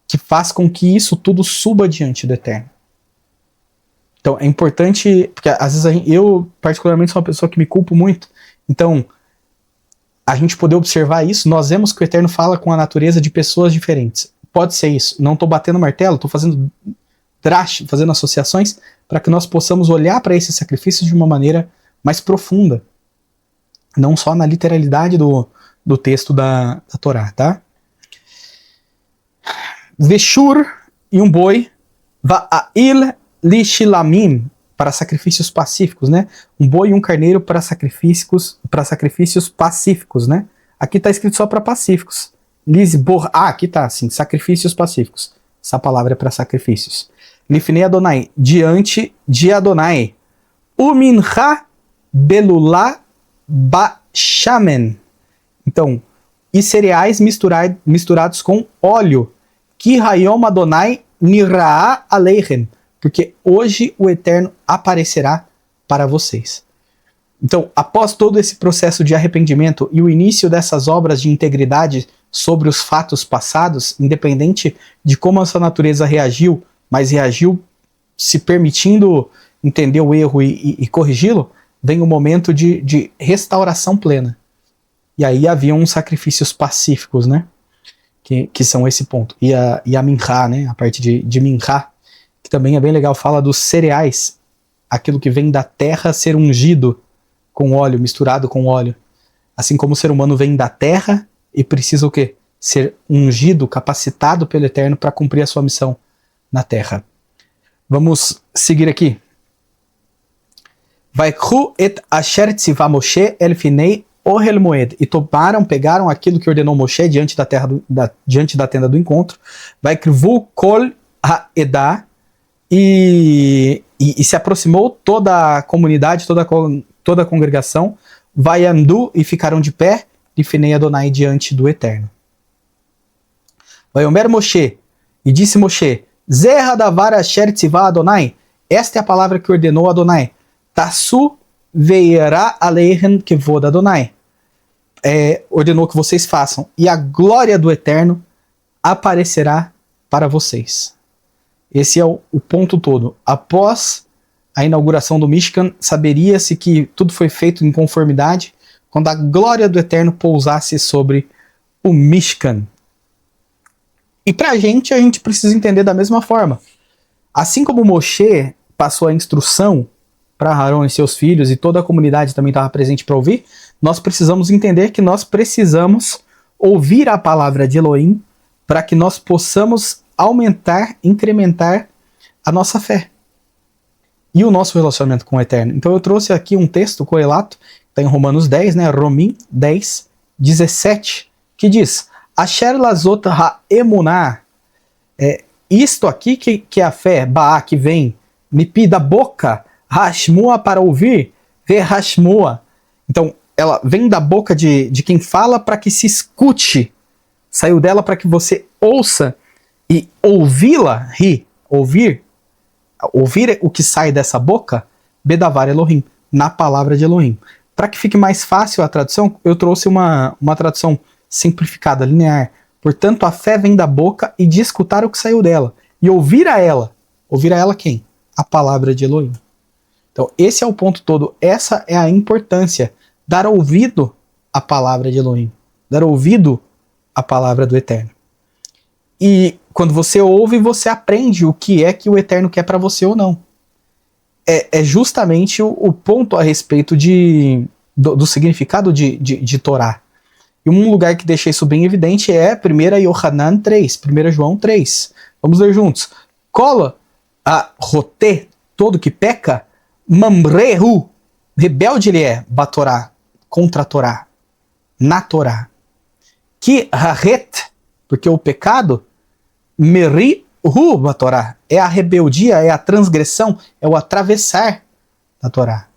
que faz com que isso tudo suba diante do Eterno. Então é importante, porque às vezes eu particularmente sou uma pessoa que me culpo muito, então a gente poder observar isso, nós vemos que o Eterno fala com a natureza de pessoas diferentes. Pode ser isso, não estou batendo martelo, estou fazendo fazendo associações para que nós possamos olhar para esses sacrifícios de uma maneira mais profunda, não só na literalidade do texto da Torá, tá? Veshur e um boi, va'il lishilamim, para sacrifícios pacíficos, né? Um boi e um carneiro para sacrifícios pacíficos, né? Aqui está escrito só para pacíficos. Aqui está assim, sacrifícios pacíficos. Essa palavra é para sacrifícios. Lifnei Adonai, diante de Adonai. Umincha belulá bashamen. Então, e cereais misturados com óleo. Ki hayom Adonai nira'a aleichem. Porque hoje o Eterno aparecerá para vocês. Então, após todo esse processo de arrependimento e o início dessas obras de integridade sobre os fatos passados, independente de como essa natureza reagiu, mas reagiu se permitindo entender o erro e corrigi-lo, vem o momento de restauração plena. E aí haviam sacrifícios pacíficos, né? Que são esse ponto. E a minchá, né? A parte de minchá, que também é bem legal, fala dos cereais, aquilo que vem da terra ser ungido com óleo, misturado com óleo. Assim como o ser humano vem da terra e precisa o quê? Ser ungido, capacitado pelo Eterno para cumprir a sua missão na terra. Vamos seguir aqui. Vaikhu et asher tzivah Moshe elfinei ohel moed. E pegaram aquilo que ordenou Moshe diante da tenda do encontro. Vaikrivu kol ha'edah. E se aproximou toda a comunidade, toda a congregação, vaiandu e ficaram de pé, e Finei Adonai diante do Eterno. Vaiomer Moshe, e disse Moshe, Zerra davar asher tzivah Adonai, esta é a palavra que ordenou Adonai, Tassu veirá aleichem kevod Adonai, ordenou que vocês façam, e a glória do Eterno aparecerá para vocês. Esse é o ponto todo. Após a inauguração do Mishkan, saberia-se que tudo foi feito em conformidade quando a glória do Eterno pousasse sobre o Mishkan. E a gente precisa entender da mesma forma. Assim como Moshe passou a instrução para Aharon e seus filhos, e toda a comunidade também estava presente para ouvir, nós precisamos entender que nós precisamos ouvir a palavra de Elohim para que nós possamos aumentar, incrementar a nossa fé e o nosso relacionamento com o Eterno. Então eu trouxe aqui um texto correlato, está em Romanos 10, né, Romim 10, 17, que diz, Asher lazot ha'emunah, isto aqui que é a fé, Baá, que vem, Mipi, da boca, Hashmua, para ouvir, Ve Hashmua. Então ela vem da boca de quem fala para que se escute, saiu dela para que você ouça. E ouvi-la, ouvir o que sai dessa boca, Bedavar Elohim, na palavra de Elohim. Para que fique mais fácil a tradução, eu trouxe uma tradução simplificada, linear. Portanto, a fé vem da boca e de escutar o que saiu dela. E ouvir a ela quem? A palavra de Elohim. Então, esse é o ponto todo. Essa é a importância. Dar ouvido à palavra de Elohim. Dar ouvido à palavra do Eterno. E quando você ouve, você aprende o que é que o Eterno quer para você ou não. É justamente o ponto a respeito do significado de Torá. E um lugar que deixa isso bem evidente é 1 Yohanan 3, 1 João 3. Vamos ler juntos. Kola a rote, todo que peca, mamrehu rebelde ele é, Batorá, contra a Torá, na Torá. Que haret, porque o pecado, meri hu Batorá, é a rebeldia, é a transgressão, é o atravessar da Torá.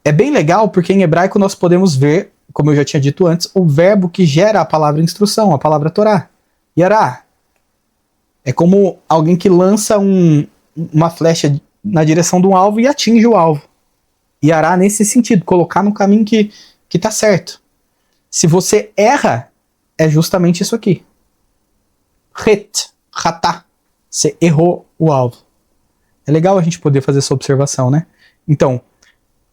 É bem legal porque em hebraico nós podemos ver, como eu já tinha dito antes, o verbo que gera a palavra instrução, a palavra Torá. Yará. É como alguém que lança uma flecha na direção de um alvo e atinge o alvo. Yará nesse sentido, colocar no caminho que tá certo. Se você erra, é justamente isso aqui. Ratá. Você errou o alvo. É legal a gente poder fazer essa observação, né? Então,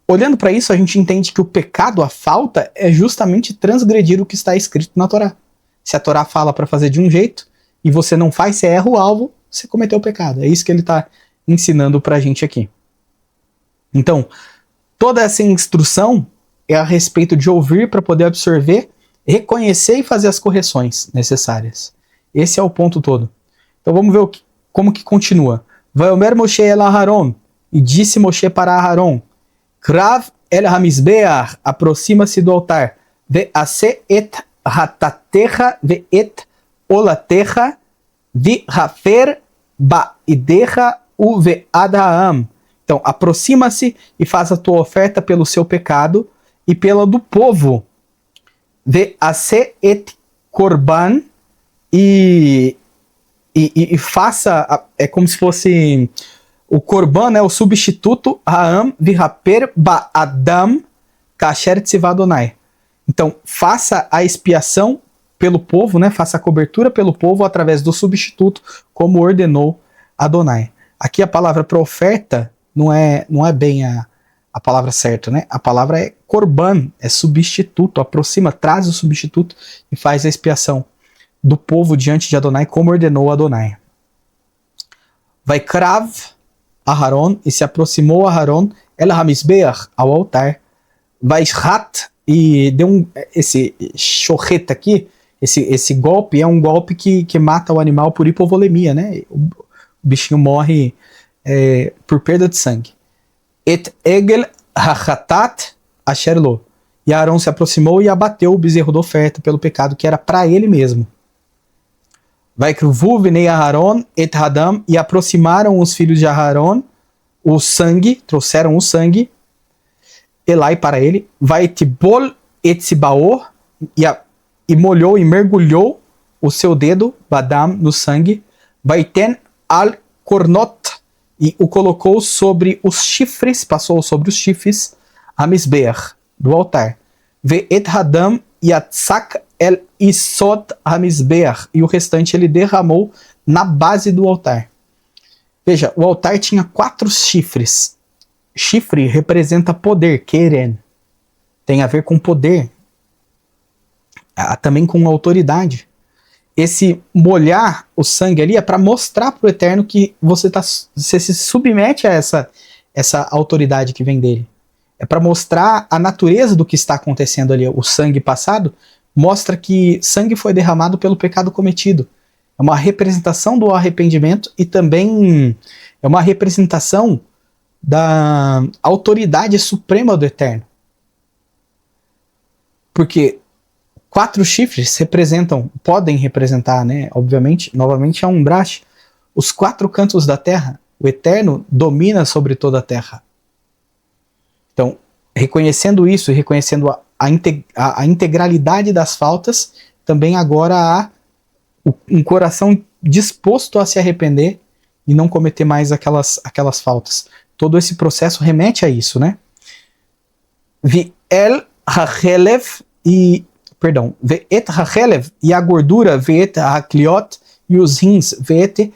olhando para isso, a gente entende que o pecado, a falta, é justamente transgredir o que está escrito na Torá. Se a Torá fala para fazer de um jeito e você não faz, você erra o alvo, você cometeu o pecado. É isso que ele está ensinando para a gente aqui. Então, toda essa instrução é a respeito de ouvir para poder absorver, reconhecer e fazer as correções necessárias. Esse é o ponto todo. Então vamos ver como que continua. Vaiomer Moshe el Aharon, e disse Moshe para Aharon, Krav el Hamizbeach, aproxima-se do altar, ve'ase et hatatecha ve'et olatecha vi'hafer ba'idecha uve'adha'am. Então, aproxima-se e faz a tua oferta pelo seu pecado e pela do povo. Ve'ase et korban, e faça, é como se fosse o korban, né, o substituto, ha'am vihaper ba'adam kasher tziva Adonai. Então, faça a expiação pelo povo, né, faça a cobertura pelo povo através do substituto, como ordenou Adonai. Aqui a palavra para oferta não é bem a palavra certa, né? A palavra é korban, é substituto, aproxima, traz o substituto e faz a expiação do povo diante de Adonai, como ordenou Adonai. Vai Krav Aharon, e se aproximou Aharon, el Hamizbeach, ao altar. Vai Rat, e deu esse chorreta aqui, esse golpe é um golpe que mata o animal por hipovolemia, né? O bichinho morre por perda de sangue. Et egel hachatat asher lo. E Aharon se aproximou e abateu o bezerro da oferta pelo pecado que era para ele mesmo. Vai Kruvu vinei Aharon et Hadam, e aproximaram os filhos de Aharon o sangue, trouxeram o sangue, Elai para ele, vai Tibol et Sibaor, e molhou e mergulhou o seu dedo, Badam, no sangue, vai Ten al Kornot, e o colocou sobre os chifres, passou sobre os chifres, Hamizbeach, do altar. Ve et Hadam Yatzak el Isot Hamizbeach, e o restante ele derramou na base do altar. Veja, o altar tinha 4 chifres. Chifre representa poder, keren. Tem a ver com poder. Também com autoridade. Esse molhar o sangue ali é para mostrar para o Eterno que você se submete a essa autoridade que vem dele. É para mostrar a natureza do que está acontecendo ali. O sangue passado mostra que sangue foi derramado pelo pecado cometido. É uma representação do arrependimento e também é uma representação da autoridade suprema do Eterno. Porque 4 chifres podem representar, né? Obviamente, novamente é um braço. Os 4 cantos da terra, o Eterno domina sobre toda a terra. Então, reconhecendo isso e reconhecendo a integralidade das faltas, também agora há um coração disposto a se arrepender e não cometer mais aquelas faltas. Todo esse processo remete a isso, né? Ve'et hachelev, e a gordura, ve'et hakliot, e os rins, ve'et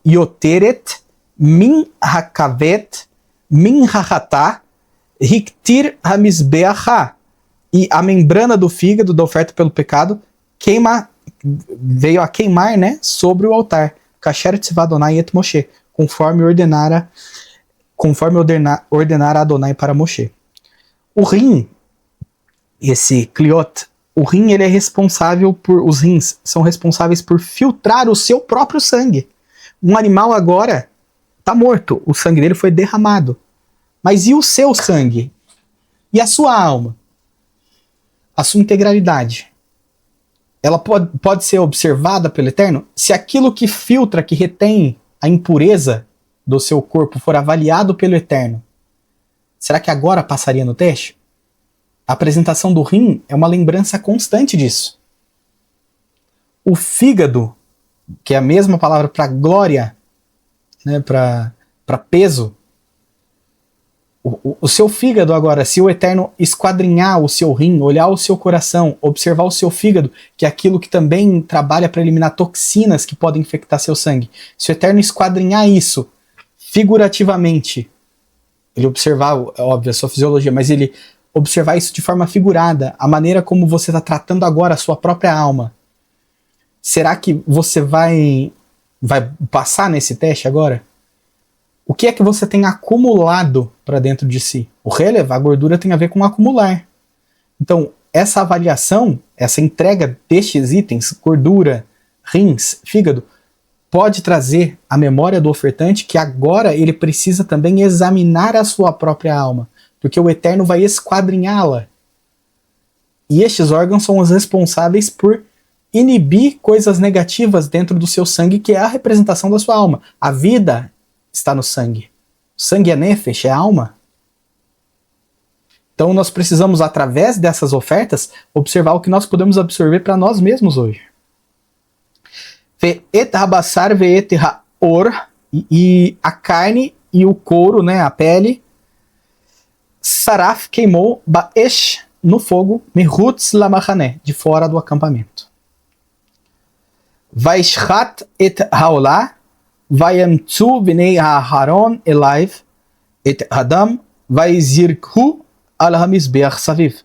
haioteret, min hakavet, min hachatá, hiktir hamizbeachá, e a membrana do fígado da oferta pelo pecado veio a queimar, né, sobre o altar. Kasher tzivá Adonai et Moshe, conforme ordenara Adonai para Moshe. O rim, esse cliot, o rim ele é responsável os rins são responsáveis por filtrar o seu próprio sangue. Um animal agora, tá morto, o sangue dele foi derramado. Mas e o seu sangue? E a sua alma? A sua integralidade? Ela pode ser observada pelo Eterno? Se aquilo que filtra, que retém a impureza do seu corpo for avaliado pelo Eterno, será que agora passaria no teste? A apresentação do rim é uma lembrança constante disso. O fígado, que é a mesma palavra para glória, né, para peso, o seu fígado agora, se o Eterno esquadrinhar o seu rim, olhar o seu coração, observar o seu fígado, que é aquilo que também trabalha para eliminar toxinas que podem infectar seu sangue, se o Eterno esquadrinhar isso figurativamente, ele observar, óbvio, a sua fisiologia, mas ele observar isso de forma figurada, a maneira como você está tratando agora a sua própria alma, será que você vai passar nesse teste agora? O que é que você tem acumulado para dentro de si? O relevar a gordura tem a ver com acumular. Então, essa avaliação, essa entrega destes itens, gordura, rins, fígado, pode trazer a memória do ofertante que agora ele precisa também examinar a sua própria alma, porque o Eterno vai esquadrinhá-la. E estes órgãos são os responsáveis por inibir coisas negativas dentro do seu sangue, que é a representação da sua alma. A vida está no sangue. O sangue é nefesh, é alma. Então nós precisamos, através dessas ofertas, observar o que nós podemos absorver para nós mesmos hoje. Ve'et habassar ve'et ha'or, e a carne e o couro, né, a pele, saraf queimou ba'esh, no fogo, mehutz lamachané, de fora do acampamento. Vaishchat et haolá, Vayamtzu bnei Aharon elaiv et Adam vaizirku al hamizbeach saviv.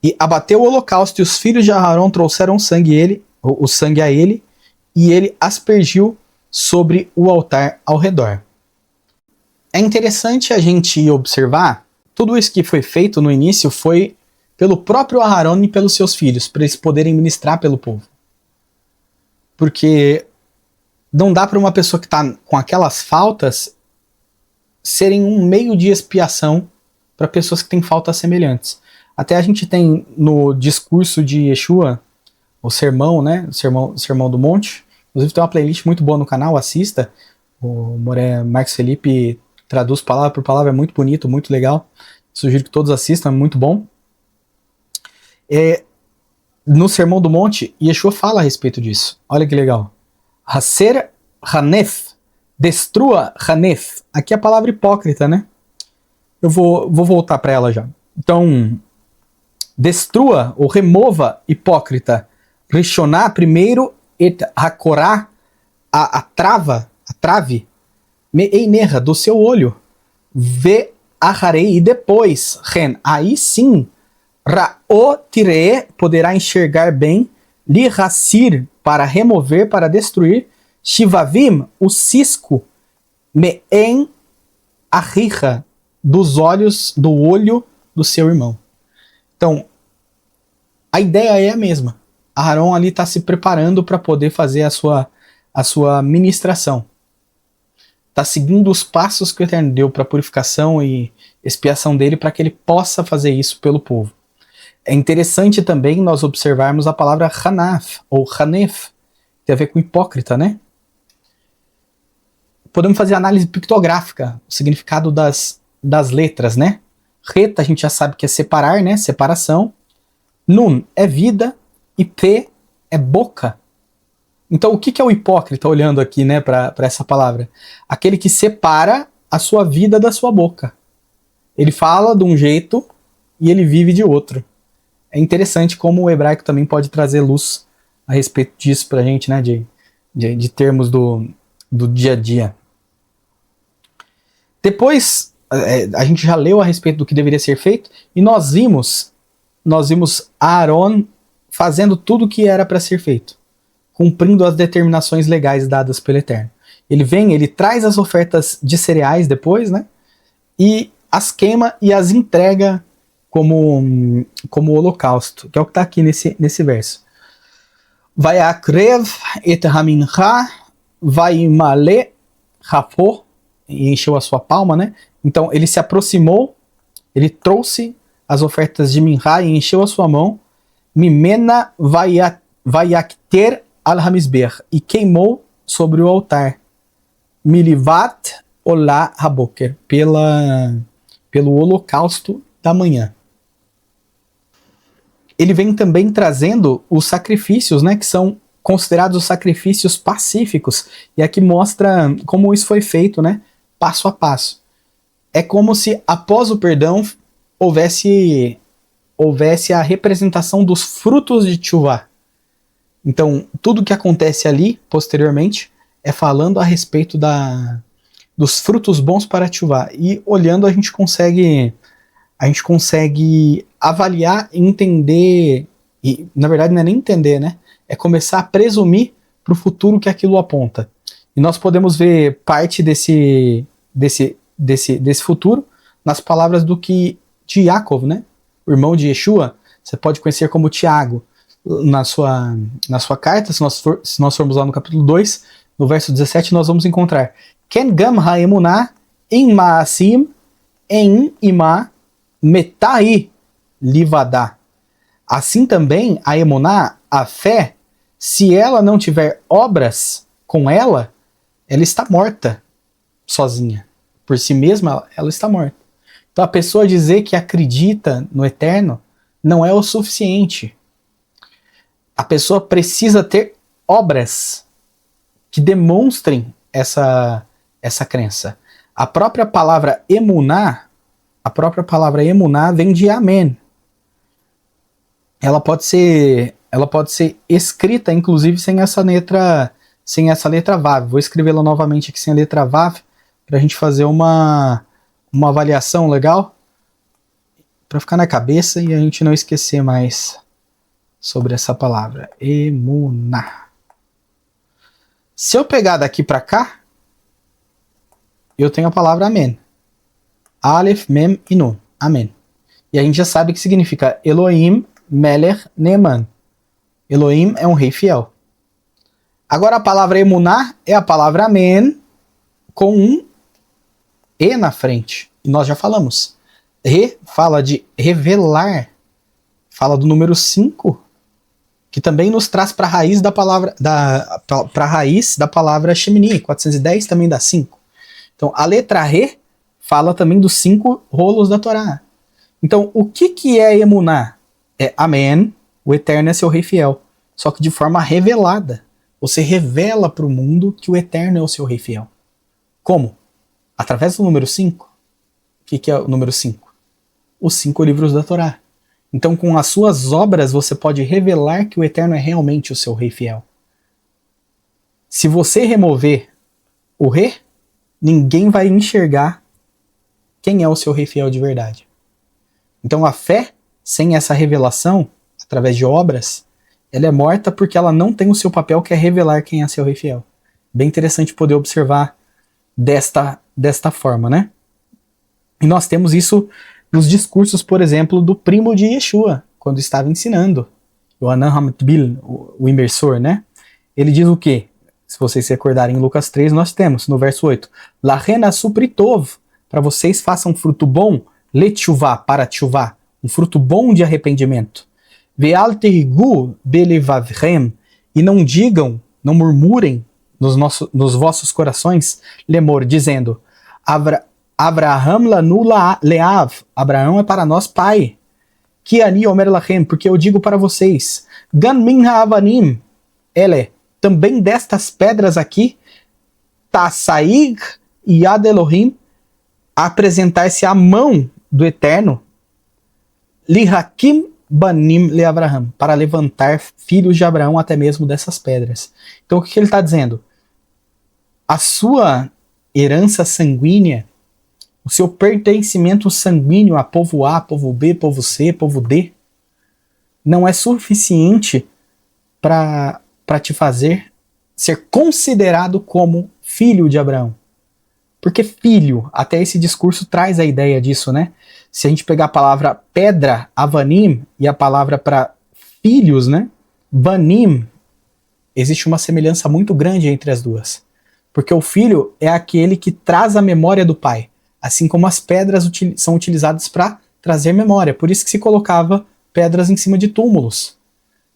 E abateu o holocausto, e os filhos de Aharon trouxeram o sangue a ele, e ele aspergiu sobre o altar ao redor. É interessante a gente observar, tudo isso que foi feito no início foi pelo próprio Aharon e pelos seus filhos, para eles poderem ministrar pelo povo. Porque não dá para uma pessoa que está com aquelas faltas serem um meio de expiação para pessoas que têm faltas semelhantes. Até a gente tem no discurso de Yeshua, o sermão, né? O sermão do Monte. Inclusive tem uma playlist muito boa no canal, assista. O Moré Marcos Felipe traduz palavra por palavra, é muito bonito, muito legal. Sugiro que todos assistam, é muito bom. No Sermão do Monte, Yeshua fala a respeito disso. Olha que legal. Haser Hanef, destrua Hanef. Aqui é a palavra hipócrita, né? Eu vou voltar para ela já. Então, destrua ou remova hipócrita. Rishoná primeiro, et hakorá, a trave, meinerra, do seu olho. Ve aharei, e depois, ren, aí sim, ra'o tiree, poderá enxergar bem, li hasir, para remover, para destruir, shivavim, o cisco, me'en arriha, dos olhos, do olho do seu irmão. Então, a ideia é a mesma. Aharon ali está se preparando para poder fazer a sua ministração. Está seguindo os passos que o Eterno deu para a purificação e expiação dele, para que ele possa fazer isso pelo povo. É interessante também nós observarmos a palavra Hanaf, ou Hanef, que tem a ver com hipócrita, né? Podemos fazer análise pictográfica, o significado das letras, né? Reta a gente já sabe que é separar, né? Separação. Nun é vida e P é boca. Então o que é o hipócrita olhando aqui, né, para essa palavra? Aquele que separa a sua vida da sua boca. Ele fala de um jeito e ele vive de outro. É interessante como o hebraico também pode trazer luz a respeito disso pra gente, né, de termos do dia a dia. Depois, a gente já leu a respeito do que deveria ser feito, e nós vimos Aaron fazendo tudo o que era para ser feito, cumprindo as determinações legais dadas pelo Eterno. Ele traz as ofertas de cereais depois, né, e as queima e as entrega como holocausto, que é o que está aqui nesse verso. Vai akrev et hamincha, vai male rafo e encheu a sua palma, né? Então ele se aproximou, ele trouxe as ofertas de Minha e encheu a sua mão, Mimena vayakter al-Hamizber, e queimou sobre o altar, Milivat olá haboker, pelo holocausto da manhã. Ele vem também trazendo os sacrifícios, né, que são considerados os sacrifícios pacíficos, e aqui mostra como isso foi feito, né, passo a passo. É como se após o perdão houvesse a representação dos frutos de Teshuvah. Então, tudo que acontece ali, posteriormente, é falando a respeito dos frutos bons para Teshuvah. E olhando, a gente consegue avaliar, entender, e na verdade não é nem entender, né? É começar a presumir para o futuro que aquilo aponta. E nós podemos ver parte desse futuro nas palavras de Yaakov, né? O irmão de Yeshua, você pode conhecer como Tiago, na sua carta, se nós formos lá no capítulo 2, no verso 17, nós vamos encontrar Ken gam haemunah em ma'asim em ima metai livadá. Assim também a emuná, a fé, se ela não tiver obras com ela está morta sozinha. Por si mesma, ela está morta. Então a pessoa dizer que acredita no eterno não é o suficiente. A pessoa precisa ter obras que demonstrem essa crença. A própria palavra emuná vem de amém. Ela pode ser escrita, inclusive, sem essa letra vav. Vou escrevê-la novamente aqui sem a letra vav, para a gente fazer uma avaliação legal, para ficar na cabeça e a gente não esquecer mais sobre essa palavra. Emuná. Se eu pegar daqui para cá, eu tenho a palavra amém. Aleph, Mem e Nun. Amém. E a gente já sabe que significa Elohim, Melech, Neeman. Elohim é um rei fiel. Agora a palavra emuná é a palavra amém com um e na frente. E nós já falamos. Re fala de revelar. Fala do número 5, que também nos traz para a raiz da palavra Shemini. 410 também dá 5. Então a letra Re fala também dos 5 rolos da Torá. Então o que é emuná? É amém, o eterno é seu rei fiel. Só que de forma revelada. Você revela para o mundo que o eterno é o seu rei fiel. Como? Através do número 5. O que é o número 5? Os 5 livros da Torá. Então, com as suas obras, você pode revelar que o eterno é realmente o seu rei fiel. Se você remover o rei, ninguém vai enxergar quem é o seu rei fiel de verdade. Então, a fé, sem essa revelação, através de obras, ela é morta porque ela não tem o seu papel, que é revelar quem é seu rei fiel. Bem interessante poder observar desta forma, né? E nós temos isso nos discursos, por exemplo, do primo de Yeshua, quando estava ensinando, o Anan Hamatbil, o imersor, né? Ele diz o quê? Se vocês se recordarem, em Lucas 3, nós temos, no verso 8, Lahena supritov, para vocês façam fruto bom, letchuvá, para tchuvá, um fruto bom de arrependimento. Ve'al tergu belevavchem, e não digam, não murmurem nos vossos corações, lemor, dizendo, Abraham lanu leav, Abraão é para nós pai. Que ani omer lachem, porque eu digo para vocês, gan min ha'avanim, ele, também destas pedras aqui, tasaig yad Elohim, apresentar-se a mão do Eterno, lihakim banim le Abraham, para levantar filhos de Abraão até mesmo dessas pedras. Então o que ele está dizendo? A sua herança sanguínea, o seu pertencimento sanguíneo a povo A, povo B, povo C, povo D, não é suficiente para te fazer ser considerado como filho de Abraão. Porque filho, até esse discurso traz a ideia disso, né? Se a gente pegar a palavra pedra, avanim, e a palavra para filhos, né? Banim, existe uma semelhança muito grande entre as duas. Porque o filho é aquele que traz a memória do pai, assim como as pedras são utilizadas para trazer memória. Por isso que se colocava pedras em cima de túmulos,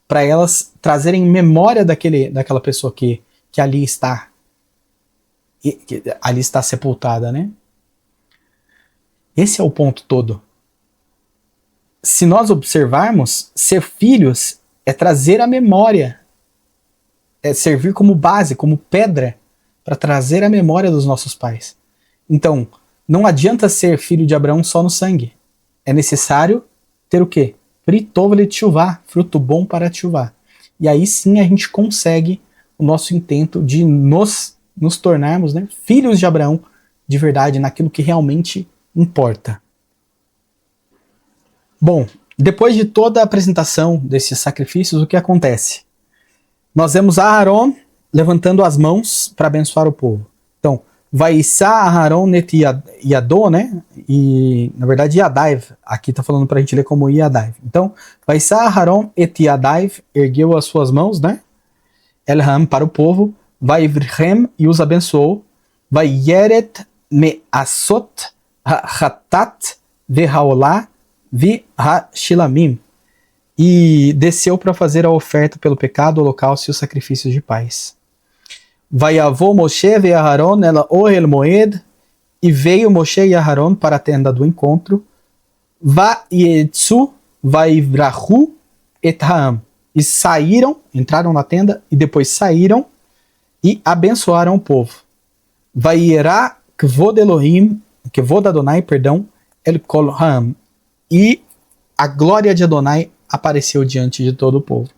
para elas trazerem memória daquela pessoa que ali está, que ali está sepultada, né? Esse é o ponto todo. Se nós observarmos, ser filhos é trazer a memória, é servir como base, como pedra, para trazer a memória dos nossos pais. Então, não adianta ser filho de Abraão só no sangue. É necessário ter o quê? Pritovle tchuvá, fruto bom para tchuvá. E aí sim a gente consegue o nosso intento de nos tornarmos, né, filhos de Abraão de verdade, naquilo que realmente importa. Bom, depois de toda a apresentação desses sacrifícios, o que acontece? Nós vemos Aharon levantando as mãos para abençoar o povo. Então, Vaissá Aharon net Yadó, né? E, na verdade, Yadaiv. Aqui está falando para a gente ler como Yadaiv. Então, Vaissá Aharon et Yadaiv, ergueu as suas mãos, né? Elham, para o povo. Vaivrechem, e os abençoou. Vayeret me asot ha-hatat vehaolá vi ha-shilamim. E desceu para fazer a oferta pelo pecado, o holocausto e os sacrifícios de paz. Vayavô Moshe ve Aharon ela ohel moed, e veio Moshe e Aharon para a tenda do encontro. Vayetsu vaivrahu et ha'am. E saíram, entraram na tenda e depois saíram e abençoaram o povo. Vayera kvod Elohim, kvod Adonai, perdão, el kol ha'am. E a glória de Adonai apareceu diante de todo o povo.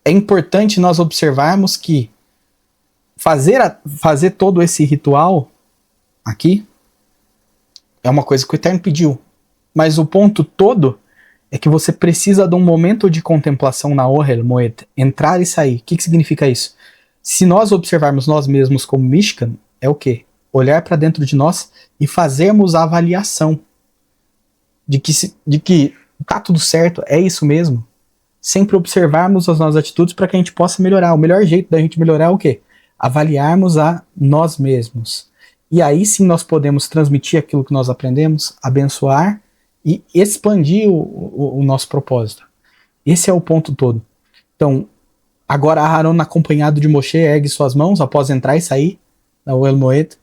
É importante nós observarmos que fazer todo esse ritual aqui é uma coisa que o Eterno pediu. Mas o ponto todo é que você precisa de um momento de contemplação na Ohel Moed, entrar e sair. O que significa isso? Se nós observarmos nós mesmos como Mishkan, é o quê? Olhar para dentro de nós e fazermos a avaliação de que tá tudo certo, é isso mesmo. Sempre observarmos as nossas atitudes para que a gente possa melhorar. O melhor jeito da gente melhorar é o quê? Avaliarmos a nós mesmos. E aí sim nós podemos transmitir aquilo que nós aprendemos, abençoar e expandir o nosso propósito. Esse é o ponto todo. Então, agora Aharon, acompanhado de Moshe, ergue suas mãos após entrar e sair da Ohel Moed,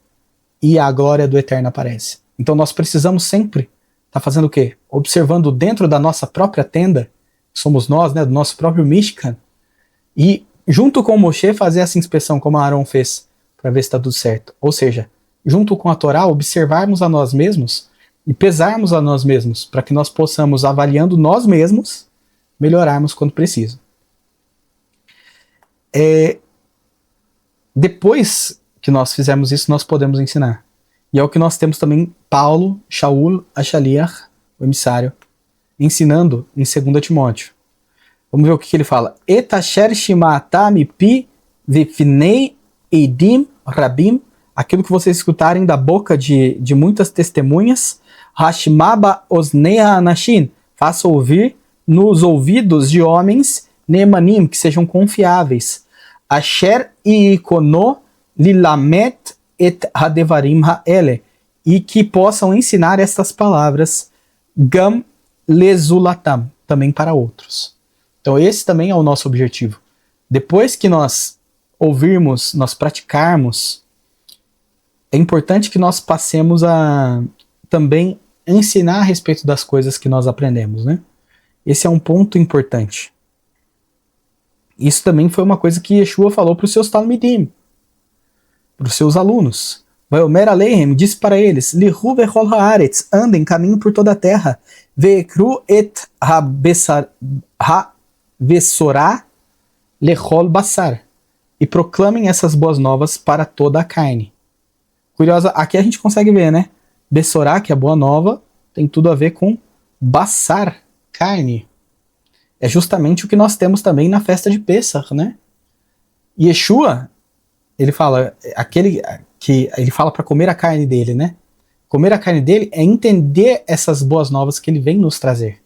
e a glória do Eterno aparece. Então nós precisamos sempre estar fazendo o quê? Observando dentro da nossa própria tenda, somos nós, né, do nosso próprio Mishkan, e junto com Moshe fazer essa inspeção como Aharon fez, para ver se está tudo certo. Ou seja, junto com a Torá, observarmos a nós mesmos e pesarmos a nós mesmos, para que nós possamos, avaliando nós mesmos, melhorarmos quando preciso. Depois que nós fizermos isso, nós podemos ensinar. E é o que nós temos também Paulo, Shaul, Ashaliach, o emissário, ensinando em 2 Timóteo. Vamos ver o que ele fala. Etasher shimata mipi vifnei eidim rabim, aquilo que vocês escutarem da boca de muitas testemunhas, hashmaba osneha anashin, faça ouvir nos ouvidos de homens nemanim, que sejam confiáveis. Asher ikono lilamet et hadevarim haele, e que possam ensinar estas palavras gam lezulatam, também para outros. Então esse também é o nosso objetivo. Depois que nós ouvirmos, nós praticarmos, é importante que nós passemos a também ensinar a respeito das coisas que nós aprendemos, né? Esse é um ponto importante. Isso também foi uma coisa que Yeshua falou para os seus talmidim, para os seus alunos. Vaiomer Aleihem disse para eles: Lihu vechol haaretz, andem, caminho por toda a terra. Veekru et ha-vesorá lechol basar, e proclamem essas boas novas para toda a carne. Curiosa, aqui a gente consegue ver, né? Bessorá, que é boa nova, tem tudo a ver com basar, carne. É justamente o que nós temos também na festa de Pessach, né? Yeshua, ele fala, ele fala para comer a carne dele, né? Comer a carne dele é entender essas boas novas que ele vem nos trazer.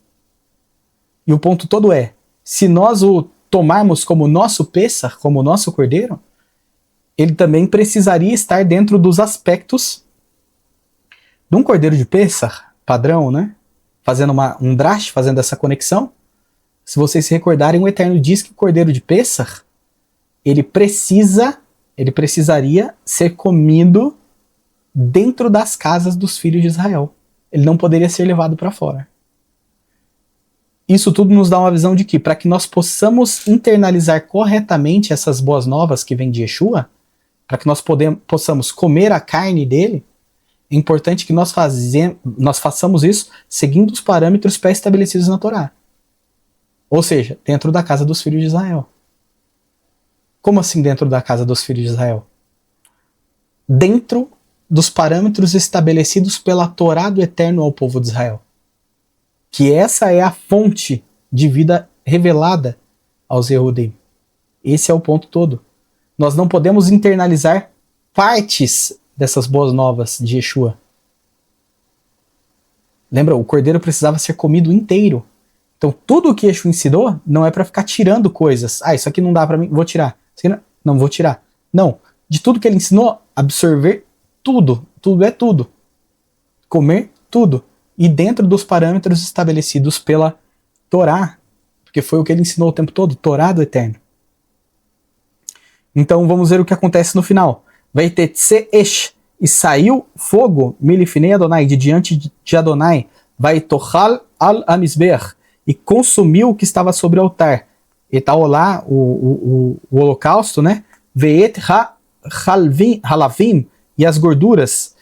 E o ponto todo é, se nós o tomarmos como nosso Pessach, como nosso cordeiro, ele também precisaria estar dentro dos aspectos de um cordeiro de Pêssar, padrão, né? Fazendo um drash, fazendo essa conexão. Se vocês se recordarem, o Eterno diz que o cordeiro de Pêssar, ele precisaria ser comido dentro das casas dos filhos de Israel. Ele não poderia ser levado para fora. Isso tudo nos dá uma visão de que, para que nós possamos internalizar corretamente essas boas novas que vêm de Yeshua, para que nós possamos comer a carne dele, é importante que nós façamos isso seguindo os parâmetros pré-estabelecidos na Torá. Ou seja, dentro da casa dos filhos de Israel. Como assim dentro da casa dos filhos de Israel? Dentro dos parâmetros estabelecidos pela Torá do Eterno ao povo de Israel. Que essa é a fonte de vida revelada aos Yehudim. Esse é o ponto todo. Nós não podemos internalizar partes dessas boas novas de Yeshua. Lembra, o cordeiro precisava ser comido inteiro. Então tudo o que Yeshua ensinou não é para ficar tirando coisas. Ah, isso aqui não dá para mim, vou tirar. Isso aqui não vou tirar. Não, de tudo que ele ensinou, absorver tudo. Tudo é tudo. Comer tudo. E dentro dos parâmetros estabelecidos pela Torá, porque foi o que ele ensinou o tempo todo, Torá do Eterno. Então vamos ver o que acontece no final. Vai ter Tseesh, e saiu fogo, Milifnei Adonai, de diante de Adonai, vai Tochal al Amisber, e consumiu o que estava sobre o altar. Etaolá, o holocausto, né? Veet halavim, e as gorduras,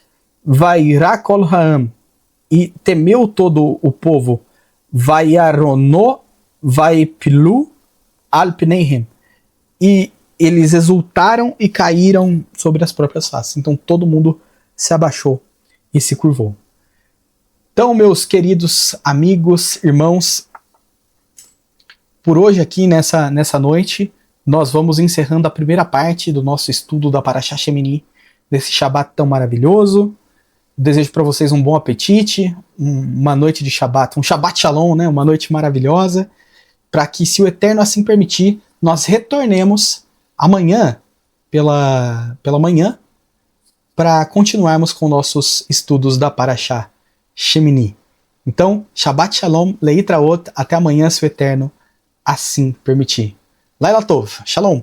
vai Rakol Haam, e temeu todo o povo, vai Arono, vai Pilu al Pneihem, e eles exultaram e caíram sobre as próprias faces. Então todo mundo se abaixou e se curvou. Então, meus queridos amigos, irmãos, por hoje aqui nessa noite, nós vamos encerrando a primeira parte do nosso estudo da Parashá Shemini, desse Shabat tão maravilhoso. Desejo para vocês um bom apetite, uma noite de Shabat, um Shabat Shalom, né? Uma noite maravilhosa, para que, se o Eterno assim permitir, nós retornemos amanhã, pela manhã, para continuarmos com nossos estudos da Parashá Shemini. Então, Shabbat Shalom, Leitraot, até amanhã, se o Eterno assim permitir. Laila Tov, Shalom.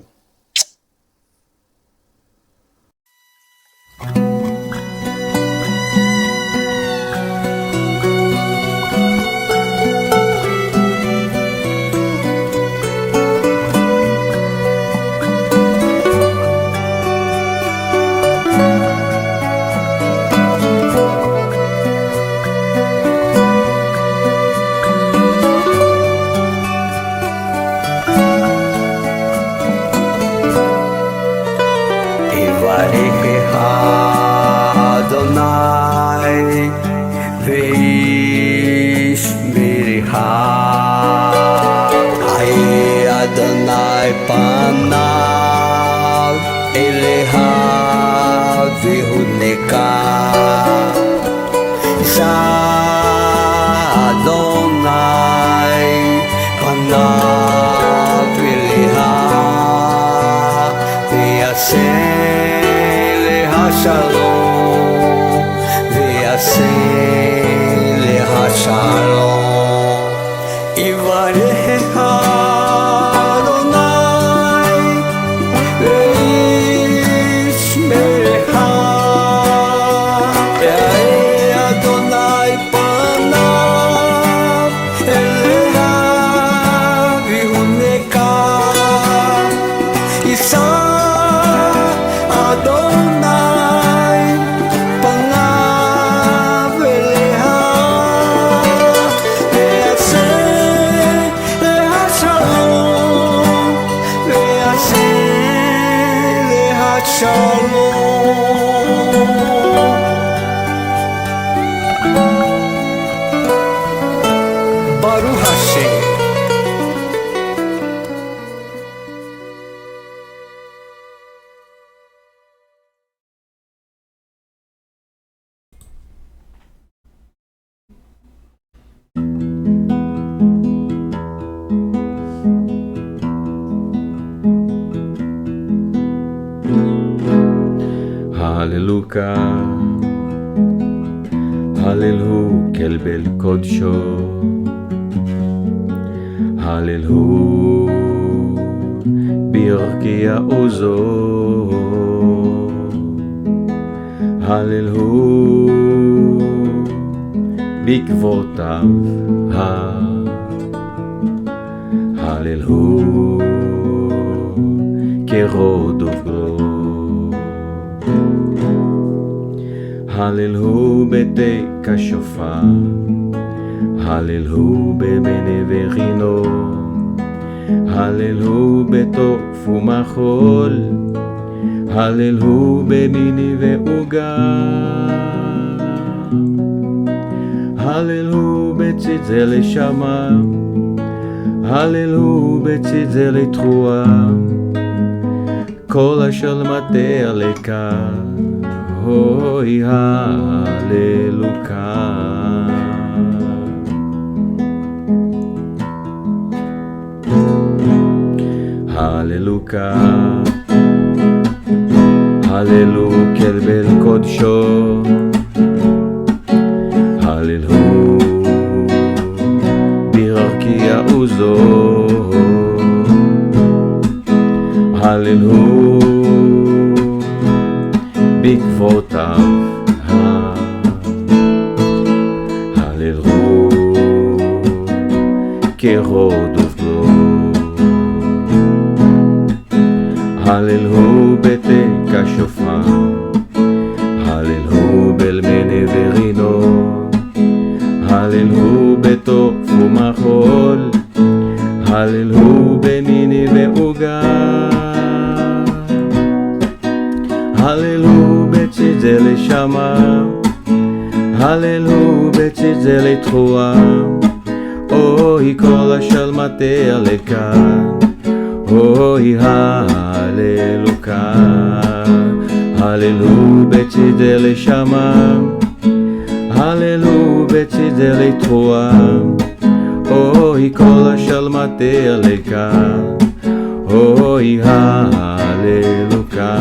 הללוקה, הללו כלבל קודשו, הללו בירכיה עוזו, הללו בעקבותיו, הללו כרוד וגרו, הללו בתיק השופר, הללו במנה ורינו, הללו בתוף ומחול, הללו במיני ועוגה, הללו בציצה לשמה, הללו בציצה לתרועה, כל אשר מטה לקה, אוי הללוקה. הללוקה, הללו כלבל קודשו, הללו בירכיה עוזו, הללו בעקבותיו, הללו כרוד וגרו, הללו בתיק השופר, הללו במנה ורינו, הללו בתוף ומחול, הללו במיני ועוגה, הללו בציצה לשמה, הללו בציצה לתרועה, אוי כל אשר מטה לכאן, אוי הללוקה, הללו בציצה לשמה, הללו בציצה לתרועה, אוי כל אשר מטה לכאן, אוי הללוקה.